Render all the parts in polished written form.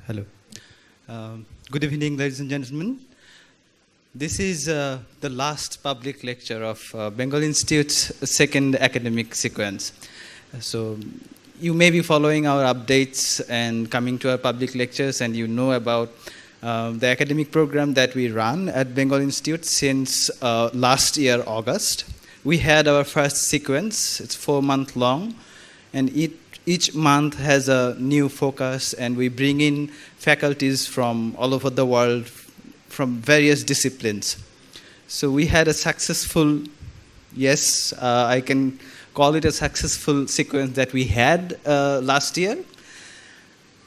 Hello. Good evening, ladies and gentlemen. This is the last public lecture of Bengal Institute's second academic sequence. So you may be following our updates and coming to our public lectures, and you know about the academic program that we run at Bengal Institute since last year, August. We had our first sequence. It's 4 months long, and each month has a new focus, and we bring in faculties from all over the world, from various disciplines. So we had a successful, I can call it a successful sequence that we had last year.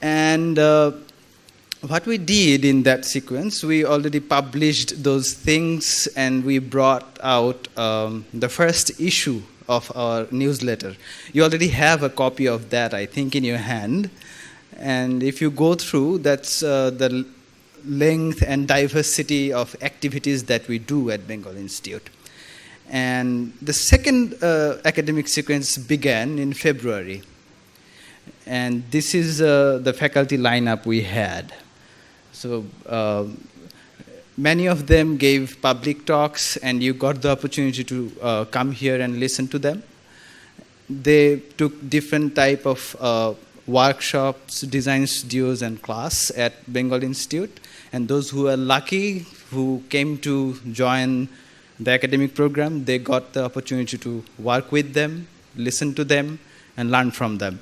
And what we did in that sequence, we already published those things, and we brought out the first issue of our newsletter. You already have a copy of that, I think, in your hand. And if you go through, that's the length and diversity of activities that we do at Bengal Institute. And the second academic sequence began in February. And this is the faculty lineup we had. So many of them gave public talks, and you got the opportunity to come here and listen to them. They took different type of workshops, design studios, and class at Bengal Institute. And those who are lucky, who came to join the academic program, they got the opportunity to work with them, listen to them, and learn from them.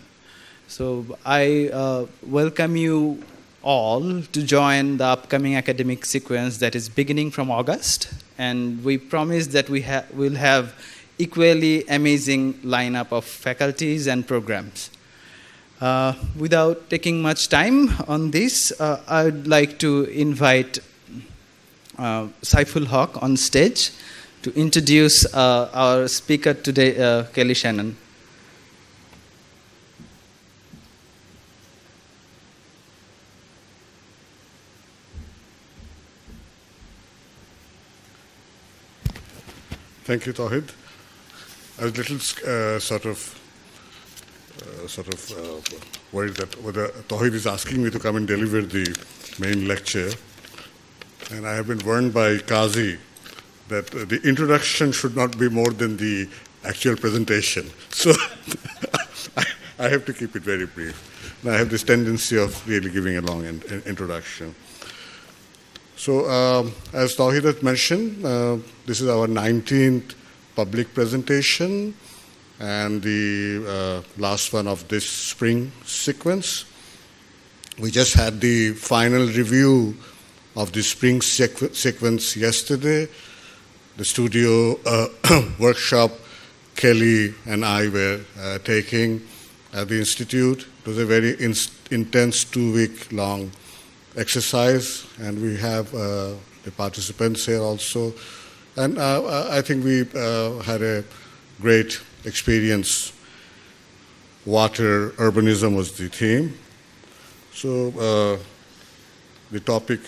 So I welcome you all to join the upcoming academic sequence that is beginning from August. And we promise that we'll have equally amazing lineup of faculties and programs. Without taking much time on this, I'd like to invite Saiful Haq on stage to introduce our speaker today, Kelly Shannon. Thank you, Tawhid. I was a little worried that whether Tawhid is asking me to come and deliver the main lecture. And I have been warned by Qazi that the introduction should not be more than the actual presentation. So I have to keep it very brief. And I have this tendency of really giving a long introduction. So as Tawhid had mentioned, this is our 19th public presentation and the last one of this spring sequence. We just had the final review of the spring sequence yesterday. The studio workshop Kelly and I were taking at the Institute. It was a very intense 2-week long exercise, and we have the participants here also. And I think we had a great experience. Water, urbanism was the theme. So the topic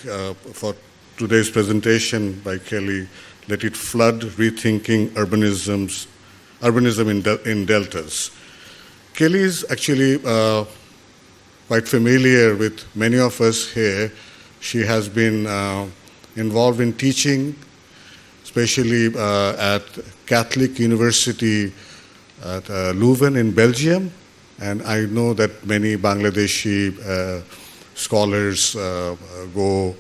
for today's presentation by Kelly, Let It Flood, Rethinking Urbanism in Deltas. Kelly is actually quite familiar with many of us here. She has been involved in teaching, especially at Catholic University at Leuven in Belgium. And I know that many Bangladeshi scholars go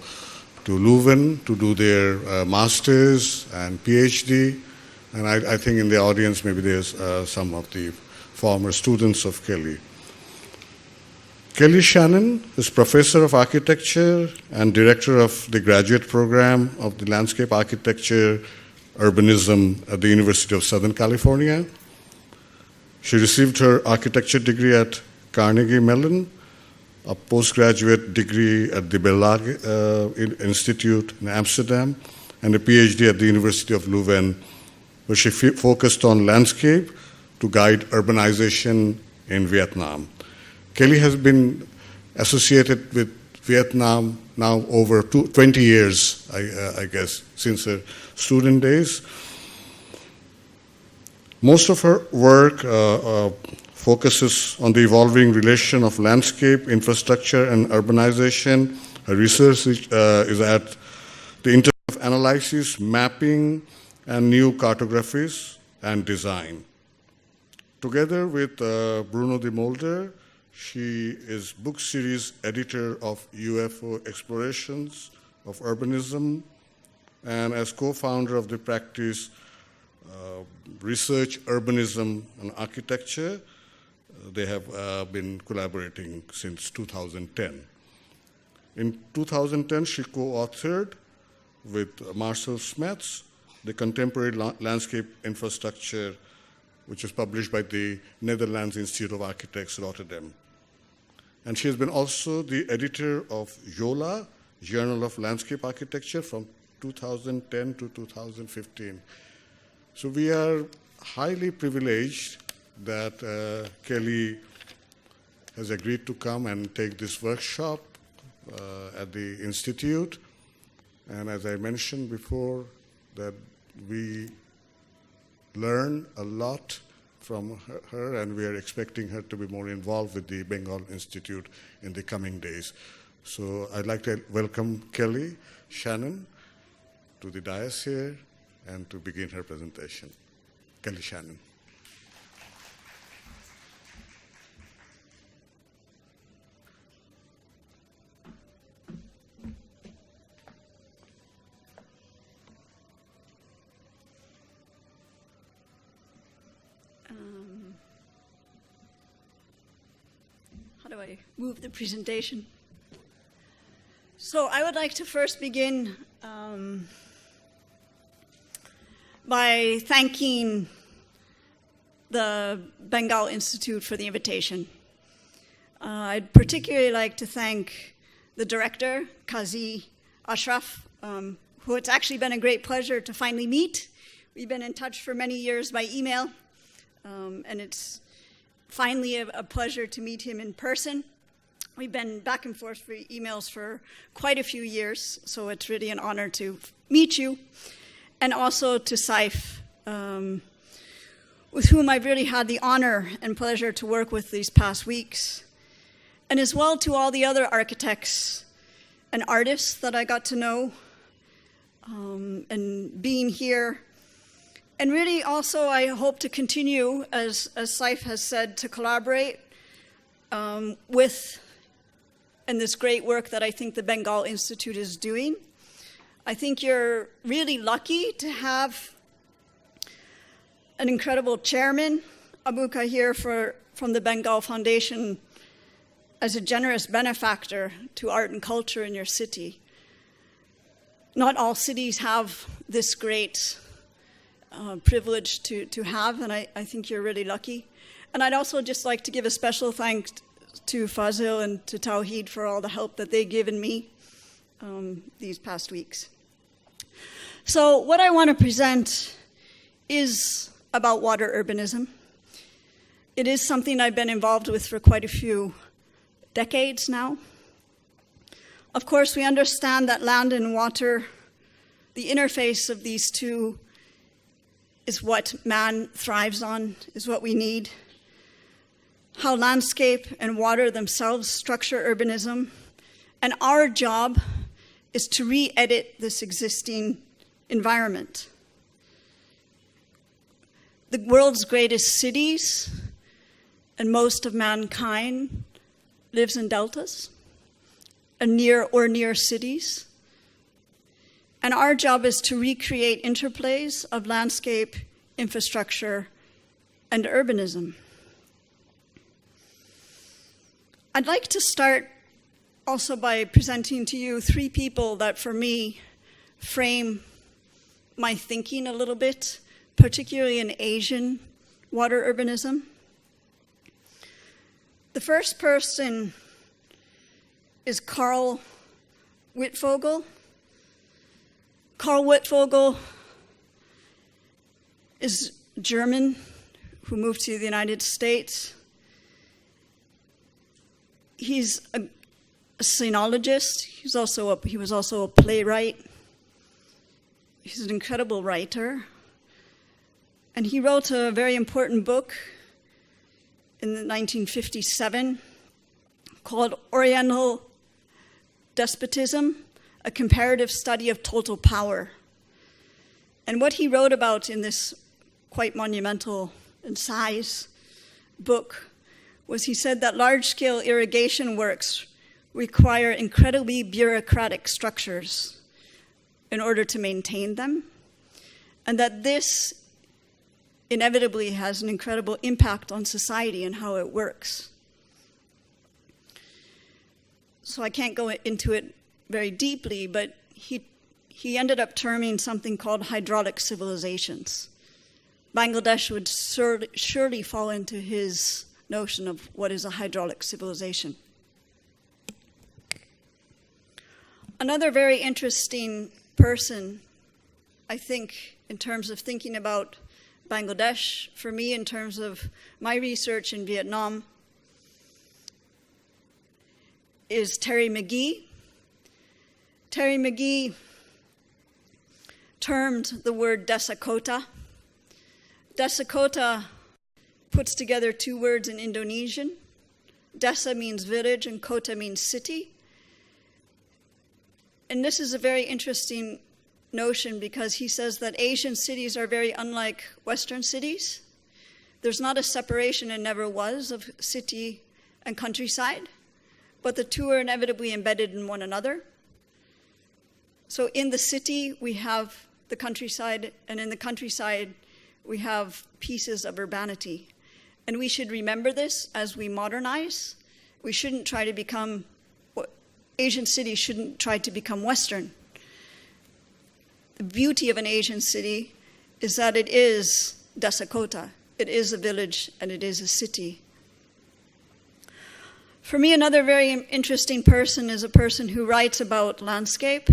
to Leuven to do their master's and PhD. And I think in the audience maybe there's some of the former students of Kelly. Kelly Shannon is Professor of Architecture and Director of the Graduate Program of the Landscape Architecture Urbanism at the University of Southern California. She received her architecture degree at Carnegie Mellon, a postgraduate degree at the Belgium Institute in Amsterdam, and a PhD at the University of Leuven, where she focused on landscape to guide urbanization in Vietnam. Kelly has been associated with Vietnam now over 20 years, I guess, since her student days. Most of her work focuses on the evolving relation of landscape, infrastructure, and urbanization. Her research is at the intersection of analysis, mapping, and new cartographies and design. Together with Bruno de Mulder, she is book series editor of UFO Explorations of Urbanism, and as co-founder of the practice Research, Urbanism, and Architecture. They have been collaborating since 2010. In 2010, she co-authored with Marcel Smets the Contemporary Landscape Infrastructure, which is published by the Netherlands Institute of Architects, Rotterdam. And she has been also the editor of JOLA, Journal of Landscape Architecture, from 2010 to 2015. So we are highly privileged that Kelly has agreed to come and take this workshop at the Institute. And as I mentioned before, that we learn a lot from her, and we are expecting her to be more involved with the Bengal Institute in the coming days. So I'd like to welcome Kelly Shannon to the dais here and to begin her presentation. Kelly Shannon. How do I move the presentation? So I would like to first begin by thanking the Bengal Institute for the invitation. I'd particularly like to thank the director, Qazi Ashraf, who it's actually been a great pleasure to finally meet. We've been in touch for many years by email, and it's finally a pleasure to meet him in person. We've been back and forth for emails for quite a few years, so it's really an honor to meet you. And also to Saif, with whom I've really had the honor and pleasure to work with these past weeks. And as well to all the other architects and artists that I got to know, and being here. And really also I hope to continue, as Saif has said, to collaborate with in this great work that I think the Bengal Institute is doing. I think you're really lucky to have an incredible chairman, Abu Kahir, from the Bengal Foundation, as a generous benefactor to art and culture in your city. Not all cities have this great privilege to have, and I think you're really lucky. And I'd also just like to give a special thanks to Fazil and to Tawheed for all the help that they've given me these past weeks. So what I want to present is about water urbanism. It is something I've been involved with for quite a few decades now. Of course, we understand that land and water, the interface of these two, is what man thrives on, is what we need. How landscape and water themselves structure urbanism. And our job is to re-edit this existing environment. The world's greatest cities and most of mankind lives in deltas and near cities. And our job is to recreate interplays of landscape, infrastructure, and urbanism. I'd like to start also by presenting to you three people that, for me, frame my thinking a little bit, particularly in Asian water urbanism. The first person is Karl Wittfogel. Karl Wittfogel is German who moved to the United States. He's a sinologist. He was also a playwright. He's an incredible writer. And he wrote a very important book in 1957 called Oriental Despotism, a comparative study of total power. And what he wrote about in this quite monumental in size book was he said that large-scale irrigation works require incredibly bureaucratic structures in order to maintain them, and that this inevitably has an incredible impact on society and how it works. So I can't go into it very deeply, but he ended up terming something called hydraulic civilizations. Bangladesh would surely fall into his notion of what is a hydraulic civilization. Another very interesting person, I think, in terms of thinking about Bangladesh, for me, in terms of my research in Vietnam, is Terry McGee. Terry McGee termed the word Desakota. Desakota puts together two words in Indonesian. Desa means village and kota means city. And this is a very interesting notion because he says that Asian cities are very unlike Western cities. There's not a separation, and never was, of city and countryside, but the two are inevitably embedded in one another. So in the city, we have the countryside, and in the countryside, we have pieces of urbanity. And we should remember this as we modernize. We shouldn't try to become, Asian cities shouldn't try to become Western. The beauty of an Asian city is that it is Desakota. It is a village and it is a city. For me, another very interesting person is a person who writes about landscape.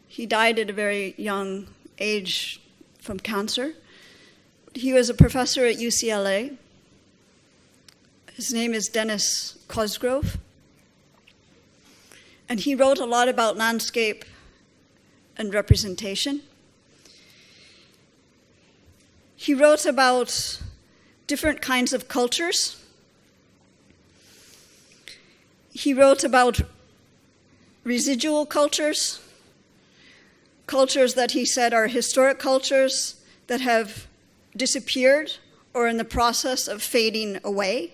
He died at a very young age from cancer. He was a professor at UCLA. His name is Dennis Cosgrove. And he wrote a lot about landscape and representation. He wrote about different kinds of cultures. He wrote about residual cultures, cultures that he said are historic cultures that have disappeared or in the process of fading away.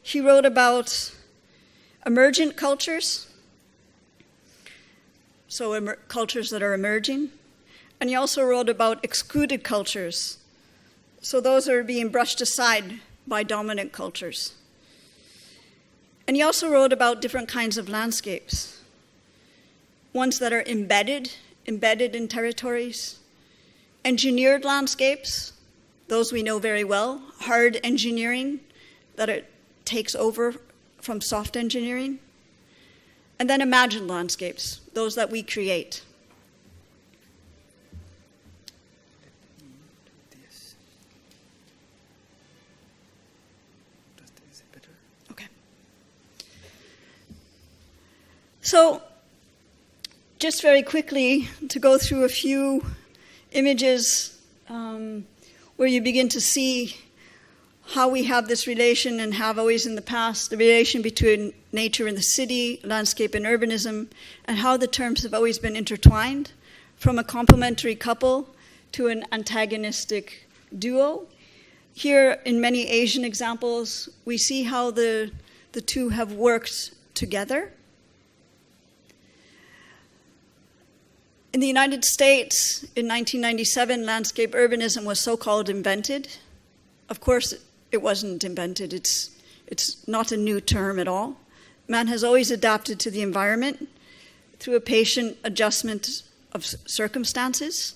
He wrote about emergent cultures, so cultures that are emerging. And he also wrote about excluded cultures, so those are being brushed aside by dominant cultures. And he also wrote about different kinds of landscapes, ones that are embedded in territories, engineered landscapes, those we know very well, hard engineering, that it takes over from soft engineering, and then imagined landscapes, those that we create. Okay. So, just very quickly, to go through a few images where you begin to see how we have this relation and have always in the past, the relation between nature and the city, landscape and urbanism, and how the terms have always been intertwined from a complementary couple to an antagonistic duo. Here, in many Asian examples, we see how the two have worked together. In the United States, in 1997, landscape urbanism was so-called invented. Of course, it wasn't invented. It's not a new term at all. Man has always adapted to the environment through a patient adjustment of circumstances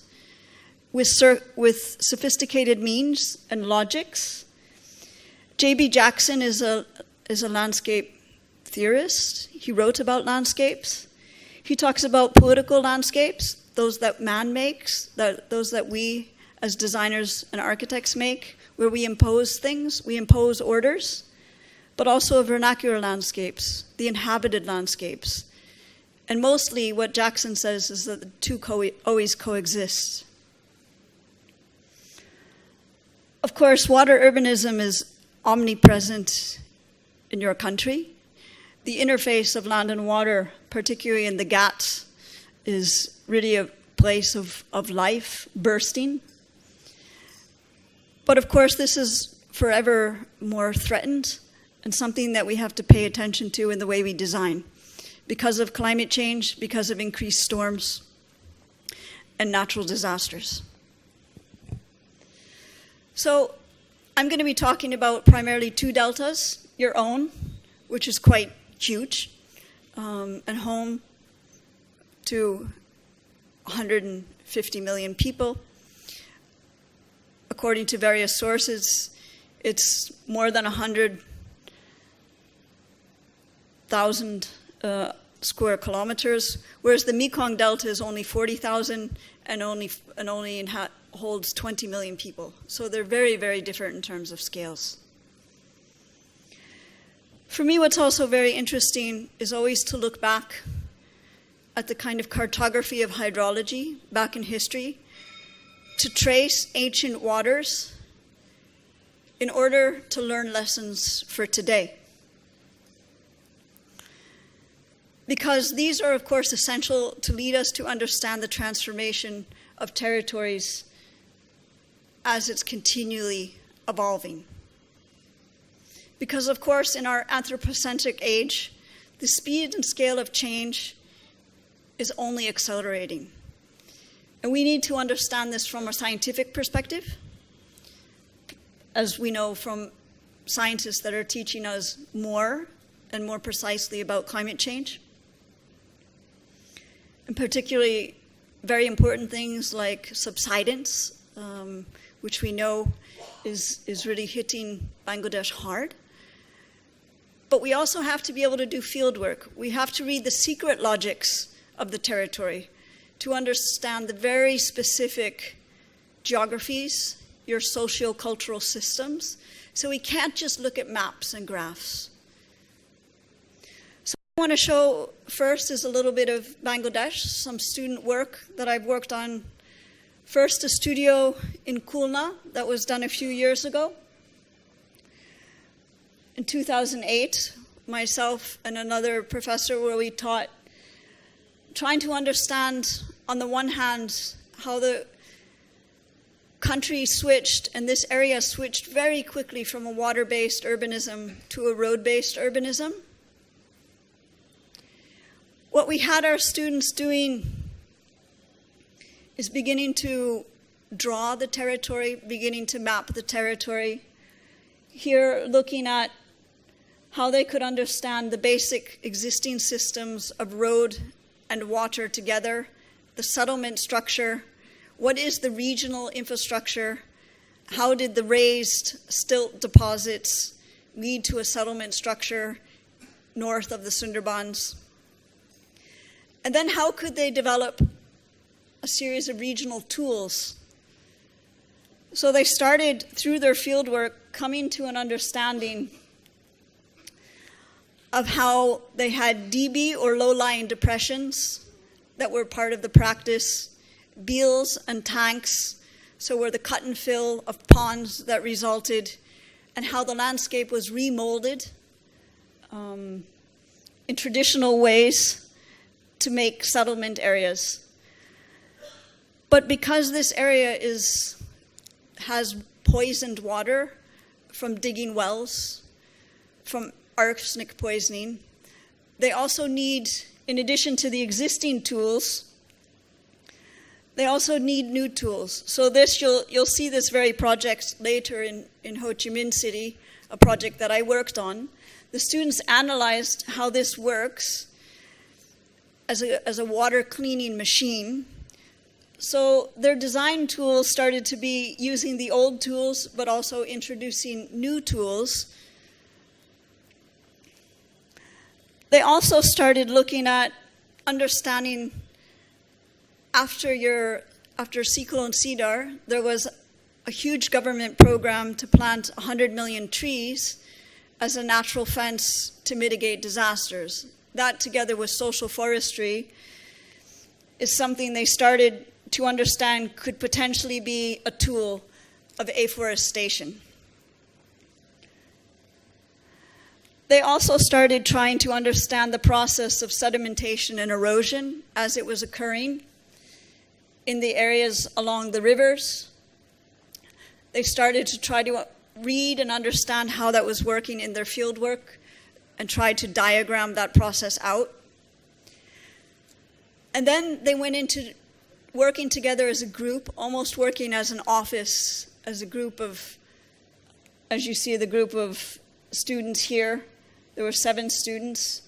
with sophisticated means and logics. J.B. Jackson is a landscape theorist. He wrote about landscapes. He talks about political landscapes, those that man makes, those that we as designers and architects make, where we impose things, we impose orders, but also vernacular landscapes, the inhabited landscapes. And mostly what Jackson says is that the two always coexist. Of course, water urbanism is omnipresent in your country. The interface of land and water, particularly in the Ghats, is really a place of life bursting. But of course, this is forever more threatened and something that we have to pay attention to in the way we design because of climate change, because of increased storms and natural disasters. So I'm going to be talking about primarily two deltas, your own, which is quite huge, and home to 150 million people. According to various sources, it's more than 100,000 square kilometers, whereas the Mekong Delta is only 40,000 and only holds 20 million people. So they're very, very different in terms of scales. For me, what's also very interesting is always to look back at the kind of cartography of hydrology back in history, to trace ancient waters in order to learn lessons for today. Because these are, of course, essential to lead us to understand the transformation of territories as it's continually evolving. Because, of course, in our anthropocentric age, the speed and scale of change is only accelerating. And we need to understand this from a scientific perspective, as we know from scientists that are teaching us more and more precisely about climate change. And particularly very important things like subsidence, which we know is really hitting Bangladesh hard. But we also have to be able to do field work. We have to read the secret logics of the territory to understand the very specific geographies, your socio-cultural systems. So we can't just look at maps and graphs. So what I want to show first is a little bit of Bangladesh, some student work that I've worked on. First, a studio in Khulna that was done a few years ago. In 2008, myself and another professor where we taught, trying to understand, on the one hand, how the country switched, and this area switched very quickly from a water-based urbanism to a road-based urbanism. What we had our students doing is beginning to draw the territory, beginning to map the territory. Here, looking at how they could understand the basic existing systems of road and water together, the settlement structure, what is the regional infrastructure, how did the raised silt deposits lead to a settlement structure north of the Sundarbans, and then how could they develop a series of regional tools. So they started, through their fieldwork, coming to an understanding of how they had DB, or low-lying depressions, that were part of the practice, beels and tanks, so were the cut and fill of ponds that resulted, and how the landscape was remolded in traditional ways to make settlement areas. But because this area has poisoned water from digging wells, from arsenic poisoning, they also need, in addition to the existing tools, they also need new tools. So this, you'll see this very project later in Ho Chi Minh City, a project that I worked on. The students analyzed how this works as a water cleaning machine. So their design tools started to be using the old tools, but also introducing new tools. They also started looking at understanding, after Cyclone Cedar, there was a huge government program to plant 100 million trees as a natural fence to mitigate disasters. That, together with social forestry, is something they started to understand could potentially be a tool of afforestation. They also started trying to understand the process of sedimentation and erosion as it was occurring in the areas along the rivers. They started to try to read and understand how that was working in their fieldwork and tried to diagram that process out. And then they went into working together as a group, almost working as an office, as a group of, as you see the group of students here. There were 7 students.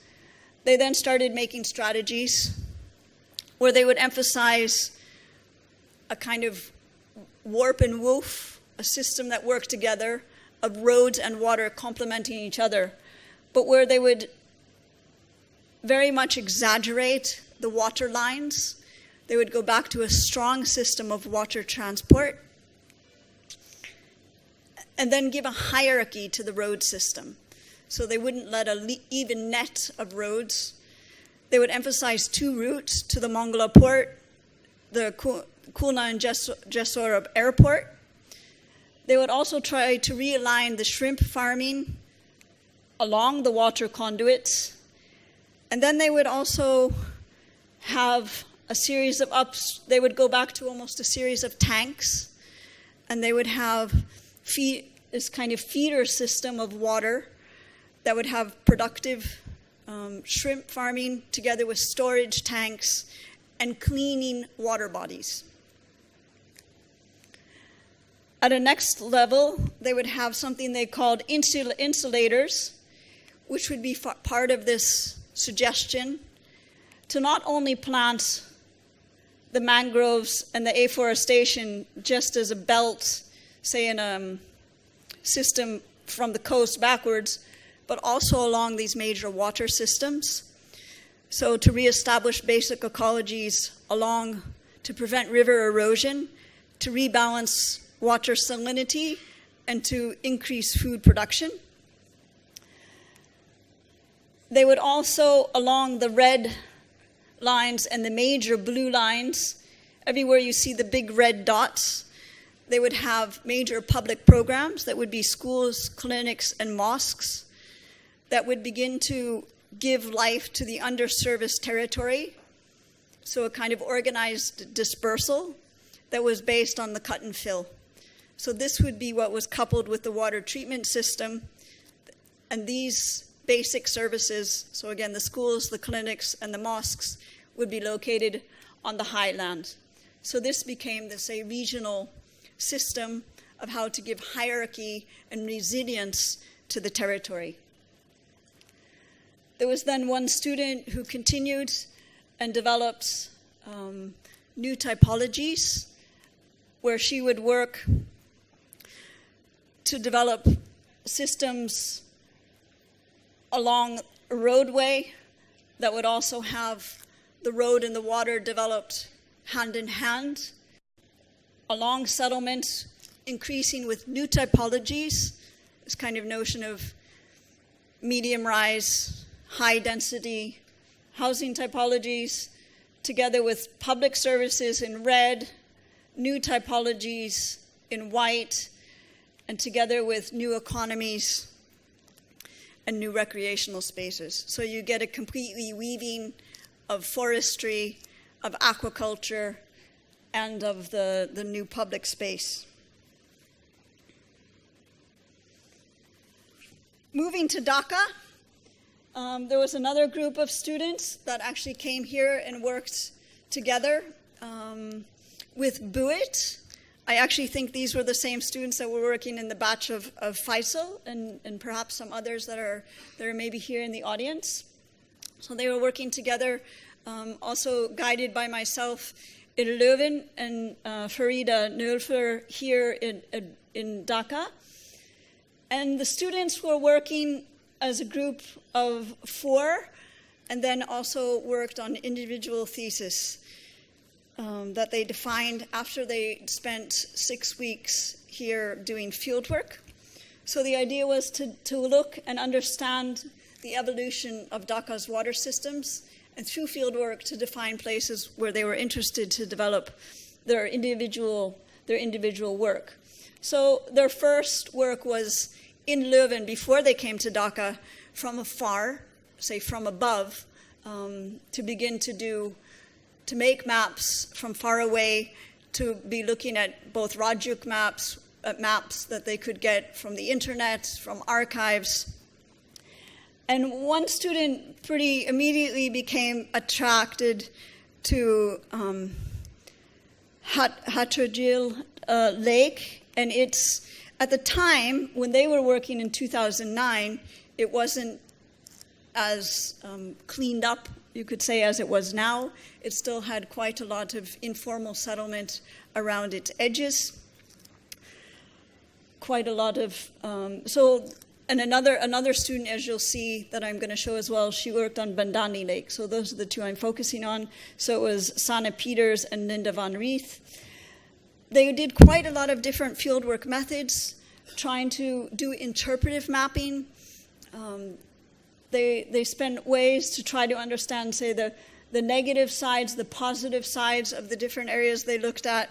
They then started making strategies where they would emphasize a kind of warp and woof, a system that worked together of roads and water complementing each other, but where they would very much exaggerate the water lines. They would go back to a strong system of water transport and then give a hierarchy to the road system. So they wouldn't let an even net of roads. They would emphasize 2 routes to the Mongala port, the Khulna and Jessore airport. They would also try to realign the shrimp farming along the water conduits. And then they would also have a series of they would go back to almost a series of tanks, and they would have this kind of feeder system of water that would have productive shrimp farming together with storage tanks and cleaning water bodies. At a next level, they would have something they called insulators, which would be part of this suggestion to not only plant the mangroves and the afforestation just as a belt, say in a system from the coast backwards, but also along these major water systems. So to reestablish basic ecologies along to prevent river erosion, to rebalance water salinity, and to increase food production. They would also, along the red lines and the major blue lines, everywhere you see the big red dots, they would have major public programs that would be schools, clinics, and mosques that would begin to give life to the underserviced territory. So a kind of organized dispersal that was based on the cut and fill. So this would be what was coupled with the water treatment system. And these basic services, so again, the schools, the clinics, and the mosques would be located on the highland. So this became this regional system of how to give hierarchy and resilience to the territory. There was then one student who continued and developed new typologies where she would work to develop systems along a roadway that would also have the road and the water developed hand in hand, along settlement, increasing with new typologies, this kind of notion of medium rise, high density housing typologies, together with public services in red, new typologies in white, and together with new economies and new recreational spaces. So you get a completely weaving of forestry, of aquaculture, and of the new public space. Moving to Dhaka, there was another group of students that actually came here and worked together with Buit. I actually think these were the same students that were working in the batch of Faisal and perhaps some others that are maybe here in the audience. So they were working together, also guided by myself in Leuven and Farida Nulfer here in Dhaka. And the students were working as a group of 4 and then also worked on individual theses that they defined after they spent 6 weeks here doing fieldwork. So the idea was to look and understand the evolution of Dhaka's water systems, and through fieldwork to define places where they were interested to develop their individual work. So their first work was in Leuven before they came to Dhaka, from afar, say from above, to begin to make maps from far away, to be looking at both Rajuk maps, maps that they could get from the internet, from archives. And one student pretty immediately became attracted to Hydrology Lake, and it's, at the time, when they were working in 2009, it wasn't as cleaned up, you could say, as it was now. It still had quite a lot of informal settlement around its edges. Quite a lot of, and another student, as you'll see, that I'm going to show as well, she worked on Bandani Lake. So those are the two I'm focusing on. So it was Sanne Peters and Linda van Rieth. They did quite a lot of different fieldwork methods, trying to do interpretive mapping. They spent ways to try to understand, say, the negative sides, the positive sides of the different areas they looked at,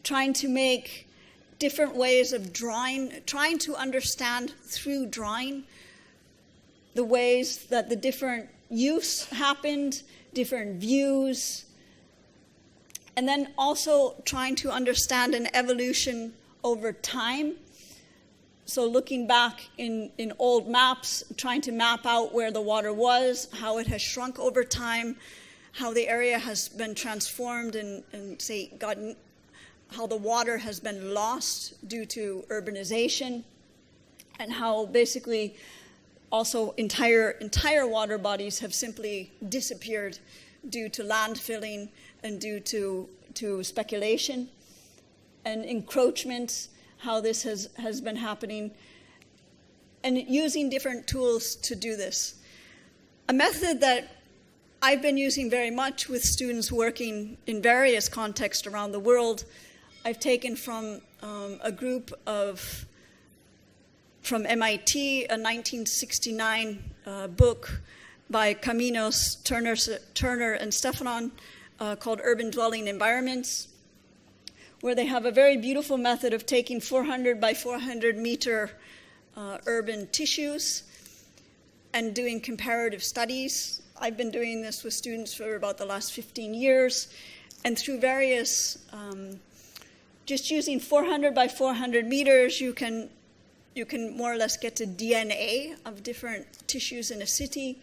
trying to make different ways of drawing, trying to understand through drawing the ways that the different use happened, different views, and then also trying to understand an evolution over time. So looking back in old maps, trying to map out where the water was, how it has shrunk over time, how the area has been transformed and say, gotten, how the water has been lost due to urbanization, and how basically also entire water bodies have simply disappeared due to land filling and due to speculation and encroachment, how this has been happening, and using different tools to do this. A method that I've been using very much with students working in various contexts around the world, I've taken from a group from MIT, a 1969 book by Caminos, Turner, and Stefanon called Urban Dwelling Environments, where they have a very beautiful method of taking 400 by 400 meter urban tissues and doing comparative studies. I've been doing this with students for about the last 15 years, and through various, just using 400 by 400 meters, you can more or less get to DNA of different tissues in a city,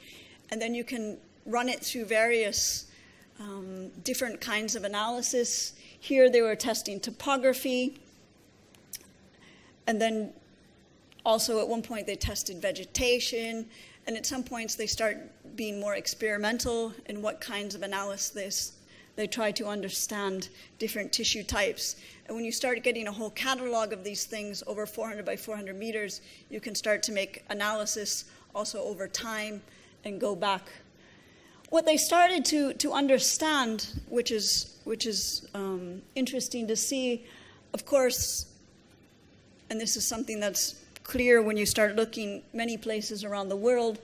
and then you can run it through various different kinds of analysis. Here they were testing topography, and then also at one point they tested vegetation, and at some points they start being more experimental in what kinds of analysis they try to understand different tissue types. And when you start getting a whole catalog of these things over 400 by 400 meters, you can start to make analysis also over time and go back. What they started to understand, which is interesting to see, of course, and this is something that's clear when you start looking many places around the world,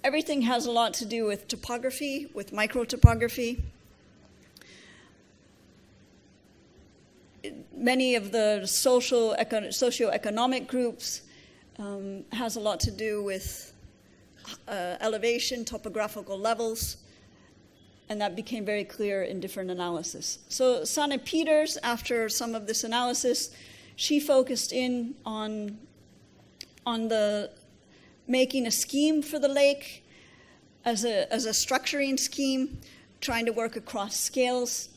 everything has a lot to do with topography, with microtopography. Many of the socioeconomic groups has a lot to do with elevation, topographical levels, and that became very clear in different analysis. So Sanne Peters, after some of this analysis, she focused in on the making a scheme for the lake as a structuring scheme, trying to work across scales,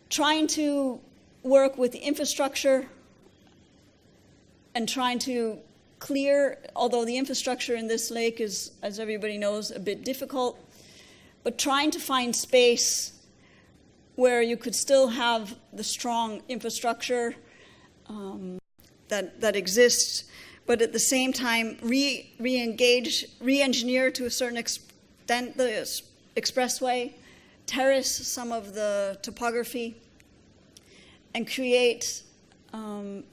trying to work with the infrastructure, and trying to clear, although the infrastructure in this lake is, as everybody knows, a bit difficult, but trying to find space where you could still have the strong infrastructure that exists, but at the same time re-engineer to a certain extent the expressway, terrace some of the topography, and create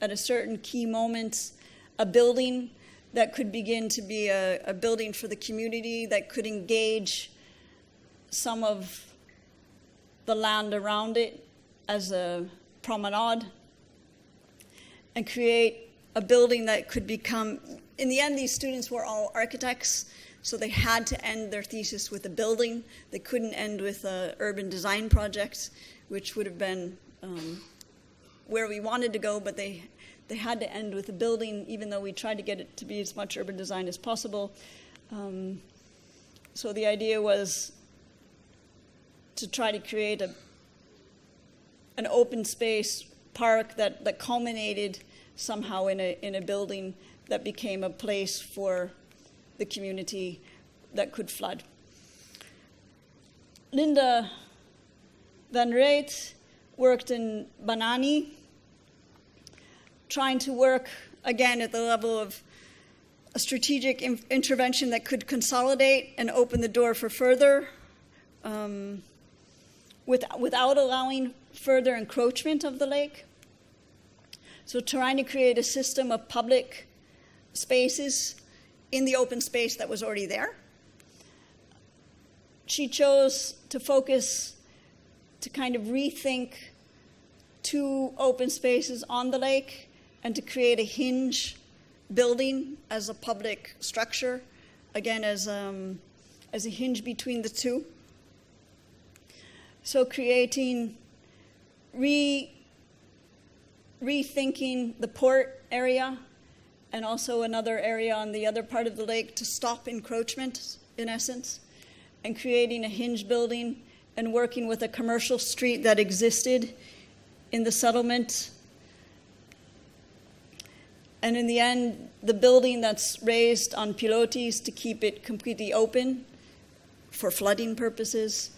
at a certain key moment a building that could begin to be a building for the community that could engage some of the land around it as a promenade, and create a building that could become, in the end, these students were all architects, so they had to end their thesis with a building. They couldn't end with an urban design project, which would have been where we wanted to go, but they had to end with a building, even though we tried to get it to be as much urban design as possible. So the idea was to try to create an open space park that culminated somehow in a building that became a place for the community that could flood. Linda Van Reet worked in Banani, trying to work, again, at the level of a strategic intervention that could consolidate and open the door for further, without allowing further encroachment of the lake. So trying to create a system of public spaces in the open space that was already there. She chose to focus, to kind of rethink 2 open spaces on the lake and to create a hinge building as a public structure, again, as a hinge between the 2. So creating, rethinking the port area and also another area on the other part of the lake to stop encroachment, in essence, and creating a hinge building and working with a commercial street that existed in the settlement. And in the end, the building that's raised on pilotis to keep it completely open for flooding purposes,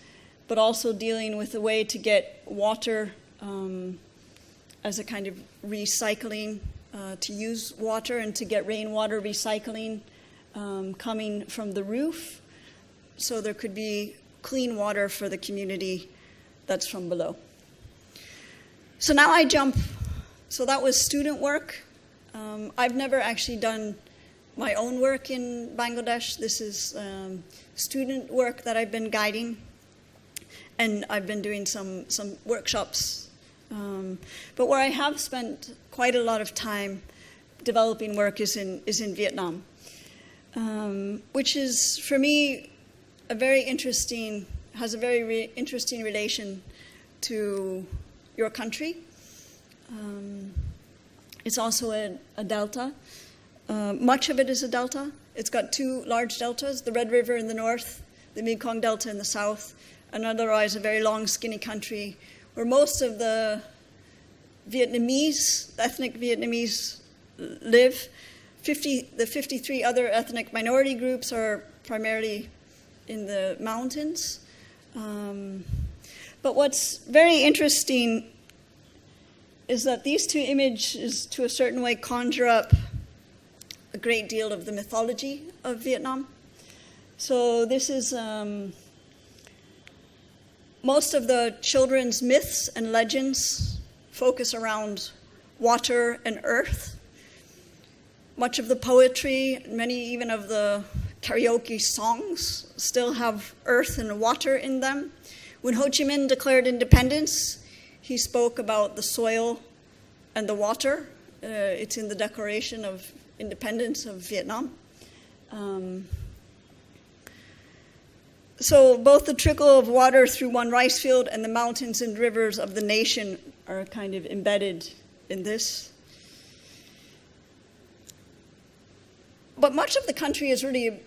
but also dealing with a way to get water as a kind of recycling, to use water and to get rainwater recycling coming from the roof, so there could be clean water for the community that's from below. So now I jump. So that was student work. I've never actually done my own work in Bangladesh. This is student work that I've been guiding, and I've been doing some workshops. But where I have spent quite a lot of time developing work is in Vietnam, which is, for me, has a very interesting relation to your country. It's also a delta. Much of it is a delta. It's got 2 large deltas, the Red River in the north, the Mekong Delta in the south, and otherwise a very long, skinny country where most of the ethnic Vietnamese live. The 53 other ethnic minority groups are primarily in the mountains. But what's very interesting is that these 2 images, to a certain way, conjure up a great deal of the mythology of Vietnam. So this is most of the children's myths and legends focus around water and earth. Much of the poetry, many even of the karaoke songs still have earth and water in them. When Ho Chi Minh declared independence, he spoke about the soil and the water. It's in the Declaration of Independence of Vietnam. So both the trickle of water through one rice field and the mountains and rivers of the nation are kind of embedded in this. But much of the country is really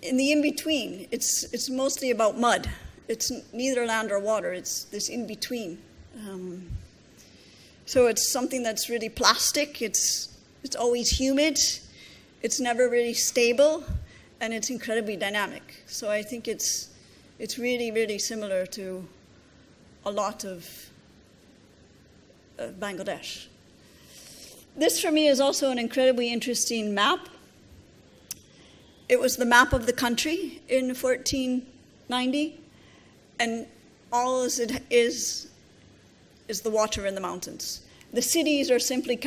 in the in-between. It's mostly about mud. It's neither land or water. It's this in-between. So it's something that's really plastic. It's always humid. It's never really stable, and it's incredibly dynamic. So I think it's really, really similar to a lot of Bangladesh. This, for me, is also an incredibly interesting map. It was the map of the country in 1490, and all as it is the water in the mountains. The cities are simply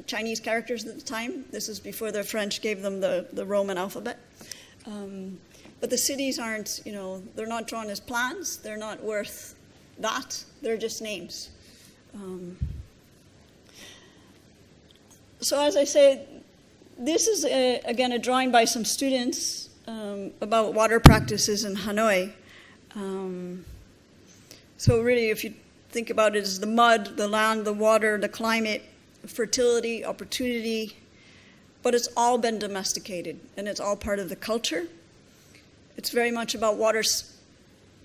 Chinese characters at the time. This is before the French gave them the Roman alphabet. But the cities aren't, they're not drawn as plans. They're not worth that. They're just names. So as I say, this is, again, a drawing by some students about water practices in Hanoi. So really, if you think about it as the mud, the land, the water, the climate, fertility, opportunity, but it's all been domesticated, and it's all part of the culture. It's very much about water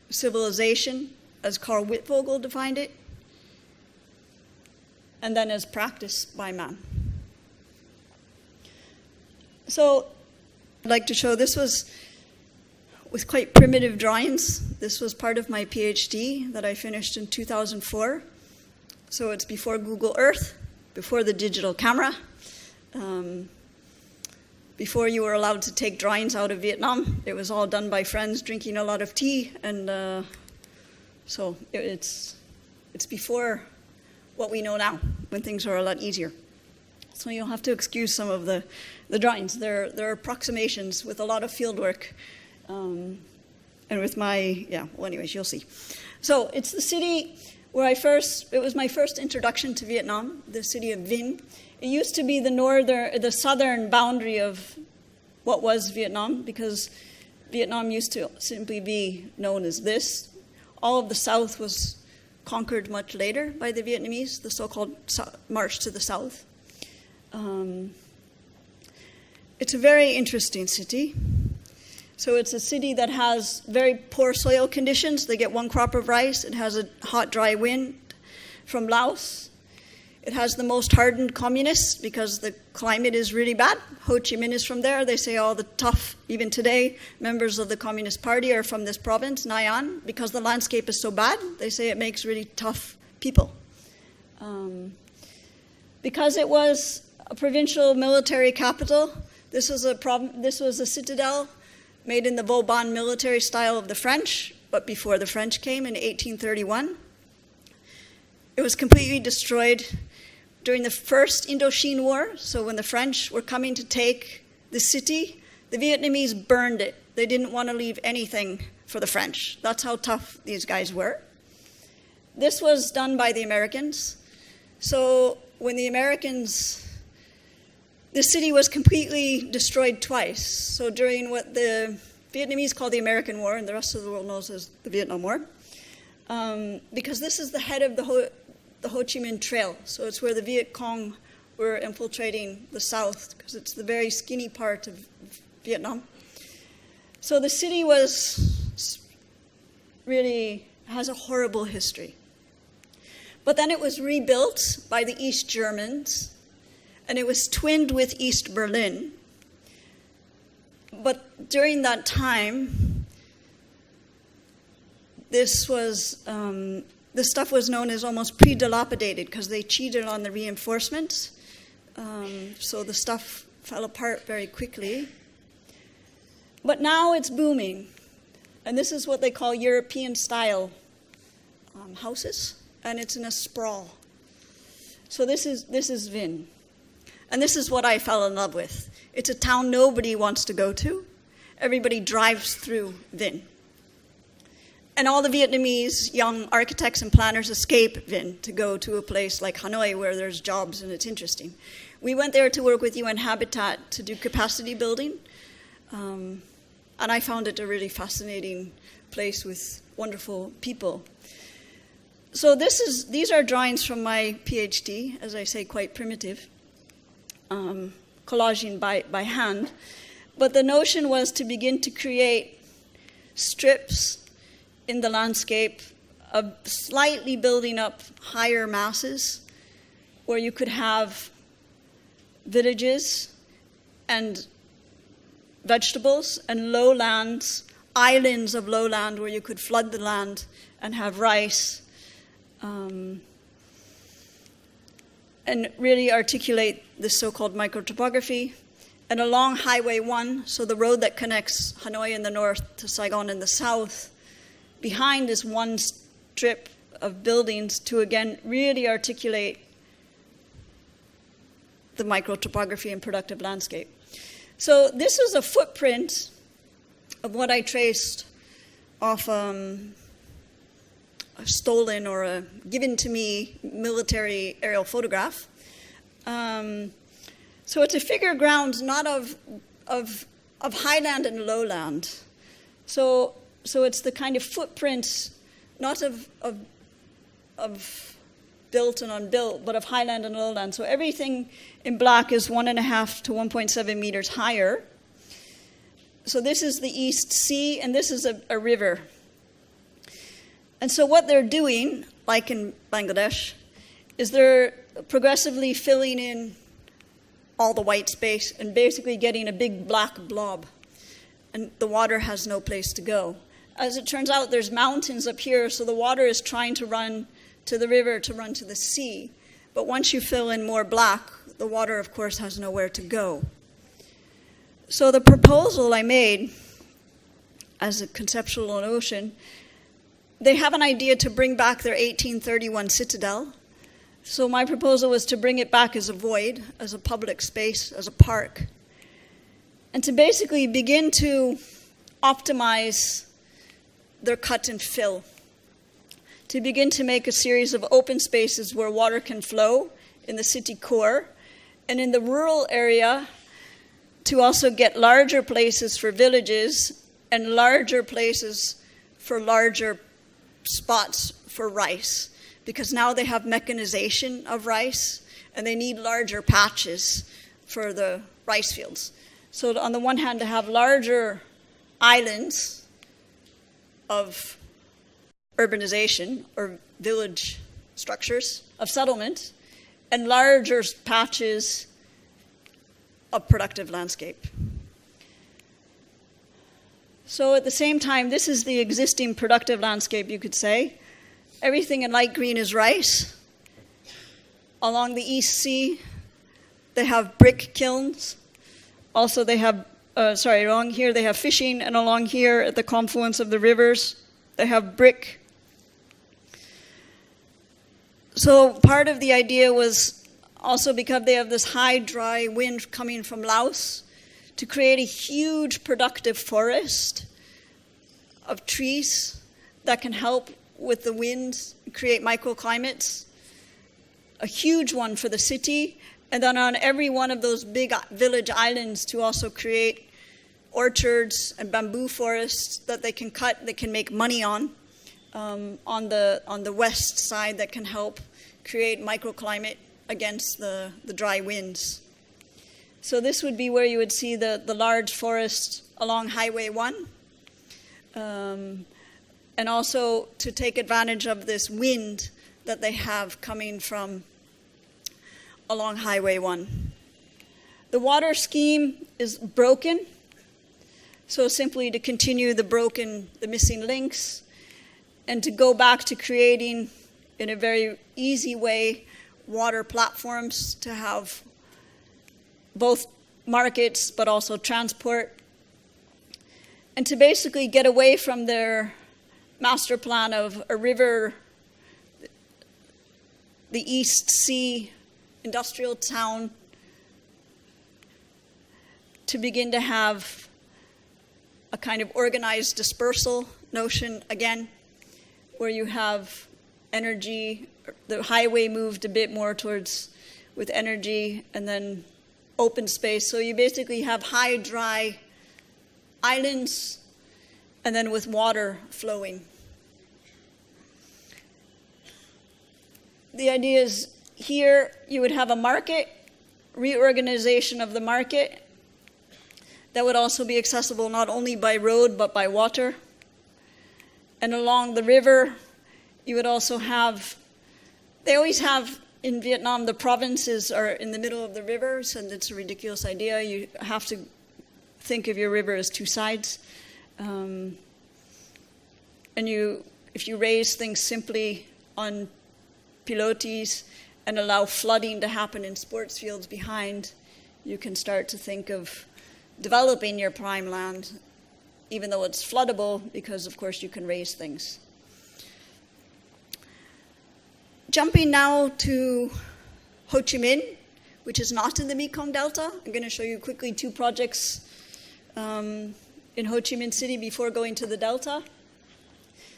civilization, as Carl Wittfogel defined it, and then as practiced by man. So I'd like to show this was with quite primitive drawings. This was part of my PhD that I finished in 2004. So it's before Google Earth, before the digital camera, before you were allowed to take drawings out of Vietnam. It was all done by friends drinking a lot of tea, and so it's before what we know now, when things are a lot easier. So you'll have to excuse some of the drawings. They're approximations with a lot of field work, and with my, well, anyways, you'll see. So it's the city where it was my first introduction to Vietnam, the city of Minh. It used to be the southern boundary of what was Vietnam, because Vietnam used to simply be known as this. All of the south was conquered much later by the Vietnamese, the so-called March to the South. It's a very interesting city. So it's a city that has very poor soil conditions. They get one crop of rice. It has a hot, dry wind from Laos. It has the most hardened communists because the climate is really bad. Ho Chi Minh is from there. They say all the tough, even today, members of the Communist Party are from this province, Nha An, because the landscape is so bad. They say it makes really tough people. Because it was a provincial military capital, this was a citadel made in the Vauban military style of the French, but before the French came in 1831. It was completely destroyed during the First Indochine War. So when the French were coming to take the city, the Vietnamese burned it. They didn't want to leave anything for the French. That's how tough these guys were. This was done by the Americans. So when the city was completely destroyed twice. So during what the Vietnamese call the American War, and the rest of the world knows as the Vietnam War, because this is the head of the Ho Chi Minh Trail. So it's where the Viet Cong were infiltrating the south, because it's the very skinny part of Vietnam. So the city has a horrible history. But then it was rebuilt by the East Germans, and it was twinned with East Berlin. But during that time, this stuff was known as almost pre-dilapidated because they cheated on the reinforcements. So the stuff fell apart very quickly. But now it's booming. And this is what they call European-style houses. And it's in a sprawl. So this is Vinh. And this is what I fell in love with. It's a town nobody wants to go to. Everybody drives through Vinh. And all the Vietnamese young architects and planners escape Vinh to go to a place like Hanoi where there's jobs and it's interesting. We went there to work with UN Habitat to do capacity building. And I found it a really fascinating place with wonderful people. So these are drawings from my PhD, as I say, quite primitive, collaging by hand. But the notion was to begin to create strips in the landscape of slightly building up higher masses where you could have villages and vegetables and lowlands, islands of lowland where you could flood the land and have rice, and really articulate this so-called microtopography. And along Highway 1, so the road that connects Hanoi in the north to Saigon in the south, behind is one strip of buildings to, again, really articulate the microtopography and productive landscape. So this is a footprint of what I traced off a stolen or a given to me military aerial photograph. So it's a figure ground not of highland and lowland. So it's the kind of footprints not of built and unbuilt, but of highland and lowland. So everything in black is 1.5 to 1.7 meters higher. So this is the East Sea, and this is a river. And so what they're doing, like in Bangladesh, is they're progressively filling in all the white space and basically getting a big black blob. And the water has no place to go. As it turns out, there's mountains up here, so the water is trying to run to the river to run to the sea. But once you fill in more black, the water, of course, has nowhere to go. So the proposal I made as a conceptual notion, they have an idea to bring back their 1831 citadel. So my proposal was to bring it back as a void, as a public space, as a park, and to basically begin to optimize their cut and fill, to begin to make a series of open spaces where water can flow in the city core, and in the rural area to also get larger places for villages and larger places for larger spots for rice, because now they have mechanization of rice and they need larger patches for the rice fields. So on the one hand, to have larger islands of urbanization or village structures of settlement and larger patches of productive landscape. So at the same time, this is the existing productive landscape, you could say. Everything in light green is rice. Along the East Sea, they have brick kilns. Also, they have, along here they have fishing, and along here at the confluence of the rivers, they have brick. So part of the idea was also because they have this high, dry wind coming from Laos, to create a huge productive forest of trees that can help with the winds, create microclimates, a huge one for the city, and then on every one of those big village islands to also create orchards and bamboo forests that they can cut, they can make money on the west side that can help create microclimate against the dry winds. So this would be where you would see the large forest along Highway 1, and also to take advantage of this wind that they have coming from along Highway 1. The water scheme is broken, so simply to continue the missing links, and to go back to creating, in a very easy way, water platforms to have both markets but also transport, and to basically get away from their master plan of a river, the East Sea industrial town, to begin to have a kind of organized dispersal notion again, where you have energy, the highway moved a bit more towards with energy, and then open space. So you basically have high, dry islands, and then with water flowing. The idea is here you would have a market, reorganization of the market, that would also be accessible not only by road but by water. And along the river, you would also have, they always have in Vietnam, the provinces are in the middle of the rivers, and it's a ridiculous idea. You have to think of your river as two sides. And if you raise things simply on pilotis and allow flooding to happen in sports fields behind, you can start to think of developing your prime land, even though it's floodable, because of course you can raise things. Jumping now to Ho Chi Minh, which is not in the Mekong Delta. I'm going to show you quickly two projects in Ho Chi Minh City before going to the Delta.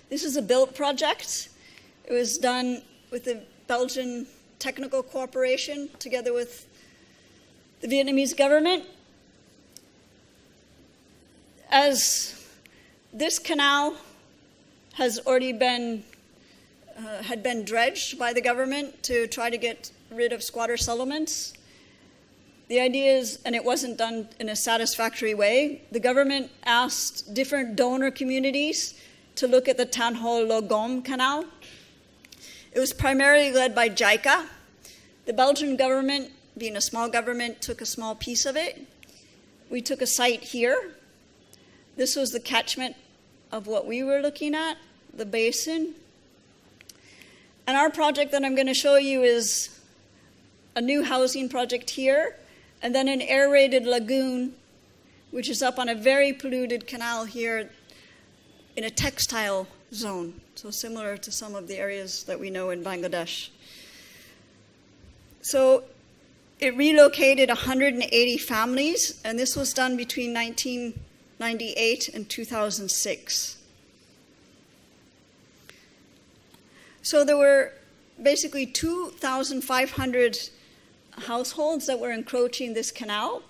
This is a built project. It was done with the Belgian technical cooperation together with The Vietnamese government, as this canal has already been had been dredged by the government to try to get rid of squatter settlements. The idea is, and it wasn't done in a satisfactory way, the government asked different donor communities to look at the Tan Ho Lagoon Canal. It was primarily led by JICA. The Belgian government, being a small government, took a small piece of it. We took a site here. This was the catchment of what we were looking at, the basin. And our project that I'm going to show you is a new housing project here, and then an aerated lagoon, which is up on a very polluted canal here in a textile zone, so similar to some of the areas that we know in Bangladesh. So it relocated 180 families, and this was done between 1998 and 2006. So there were basically 2,500 households that were encroaching this canal,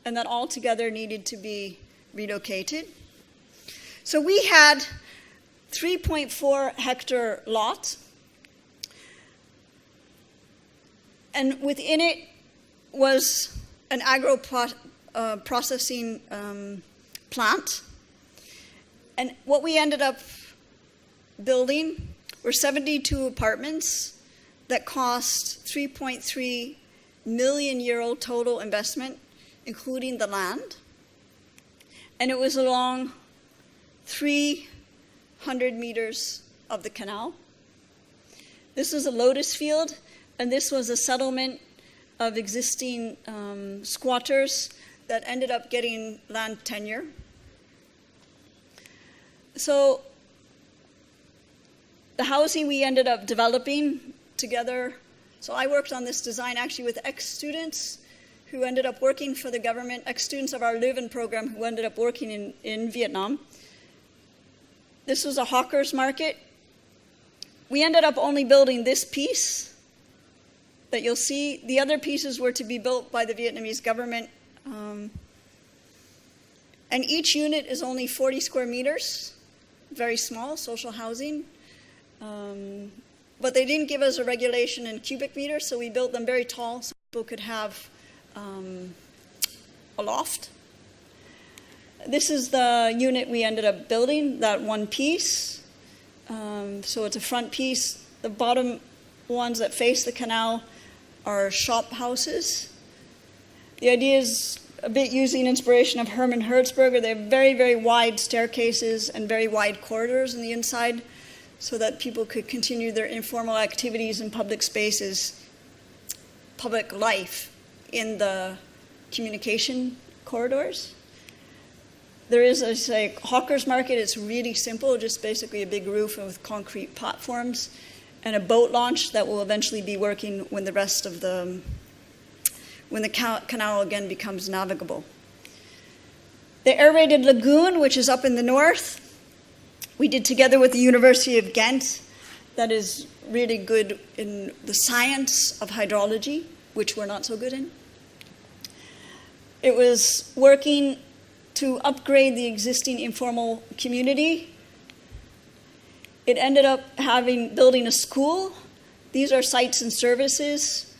and that all together needed to be relocated. So we had 3.4 hectare lot, and within it was an processing plant. And what we ended up building were 72 apartments that cost 3.3 million euro total investment, including the land. And it was along 300 meters of the canal. This was a lotus field, and this was a settlement of existing squatters that ended up getting land tenure. So the housing we ended up developing together, so I worked on this design actually with ex-students who ended up working for the government, ex-students of our Leuven program who ended up working in Vietnam. This was a hawker's market. We ended up only building this piece that you'll see. The other pieces were to be built by the Vietnamese government. And each unit is only 40 square meters, very small, social housing. But they didn't give us a regulation in cubic meters, so we built them very tall so people could have a loft. This is the unit we ended up building, that one piece. So it's a front piece. The bottom ones that face the canal are shop houses. The idea is a bit using inspiration of Hermann Hertzberger. They have very, very wide staircases and very wide corridors on the inside so that people could continue their informal activities in public spaces, public life in the communication corridors. There is, as I say, hawker's market. It's really simple, just basically a big roof with concrete platforms and a boat launch that will eventually be working when the canal again becomes navigable. The aerated lagoon, which is up in the north, we did together with the University of Ghent. That is really good in the science of hydrology, which we're not so good in. It was working to upgrade the existing informal community. It ended up building a school. These are sites and services,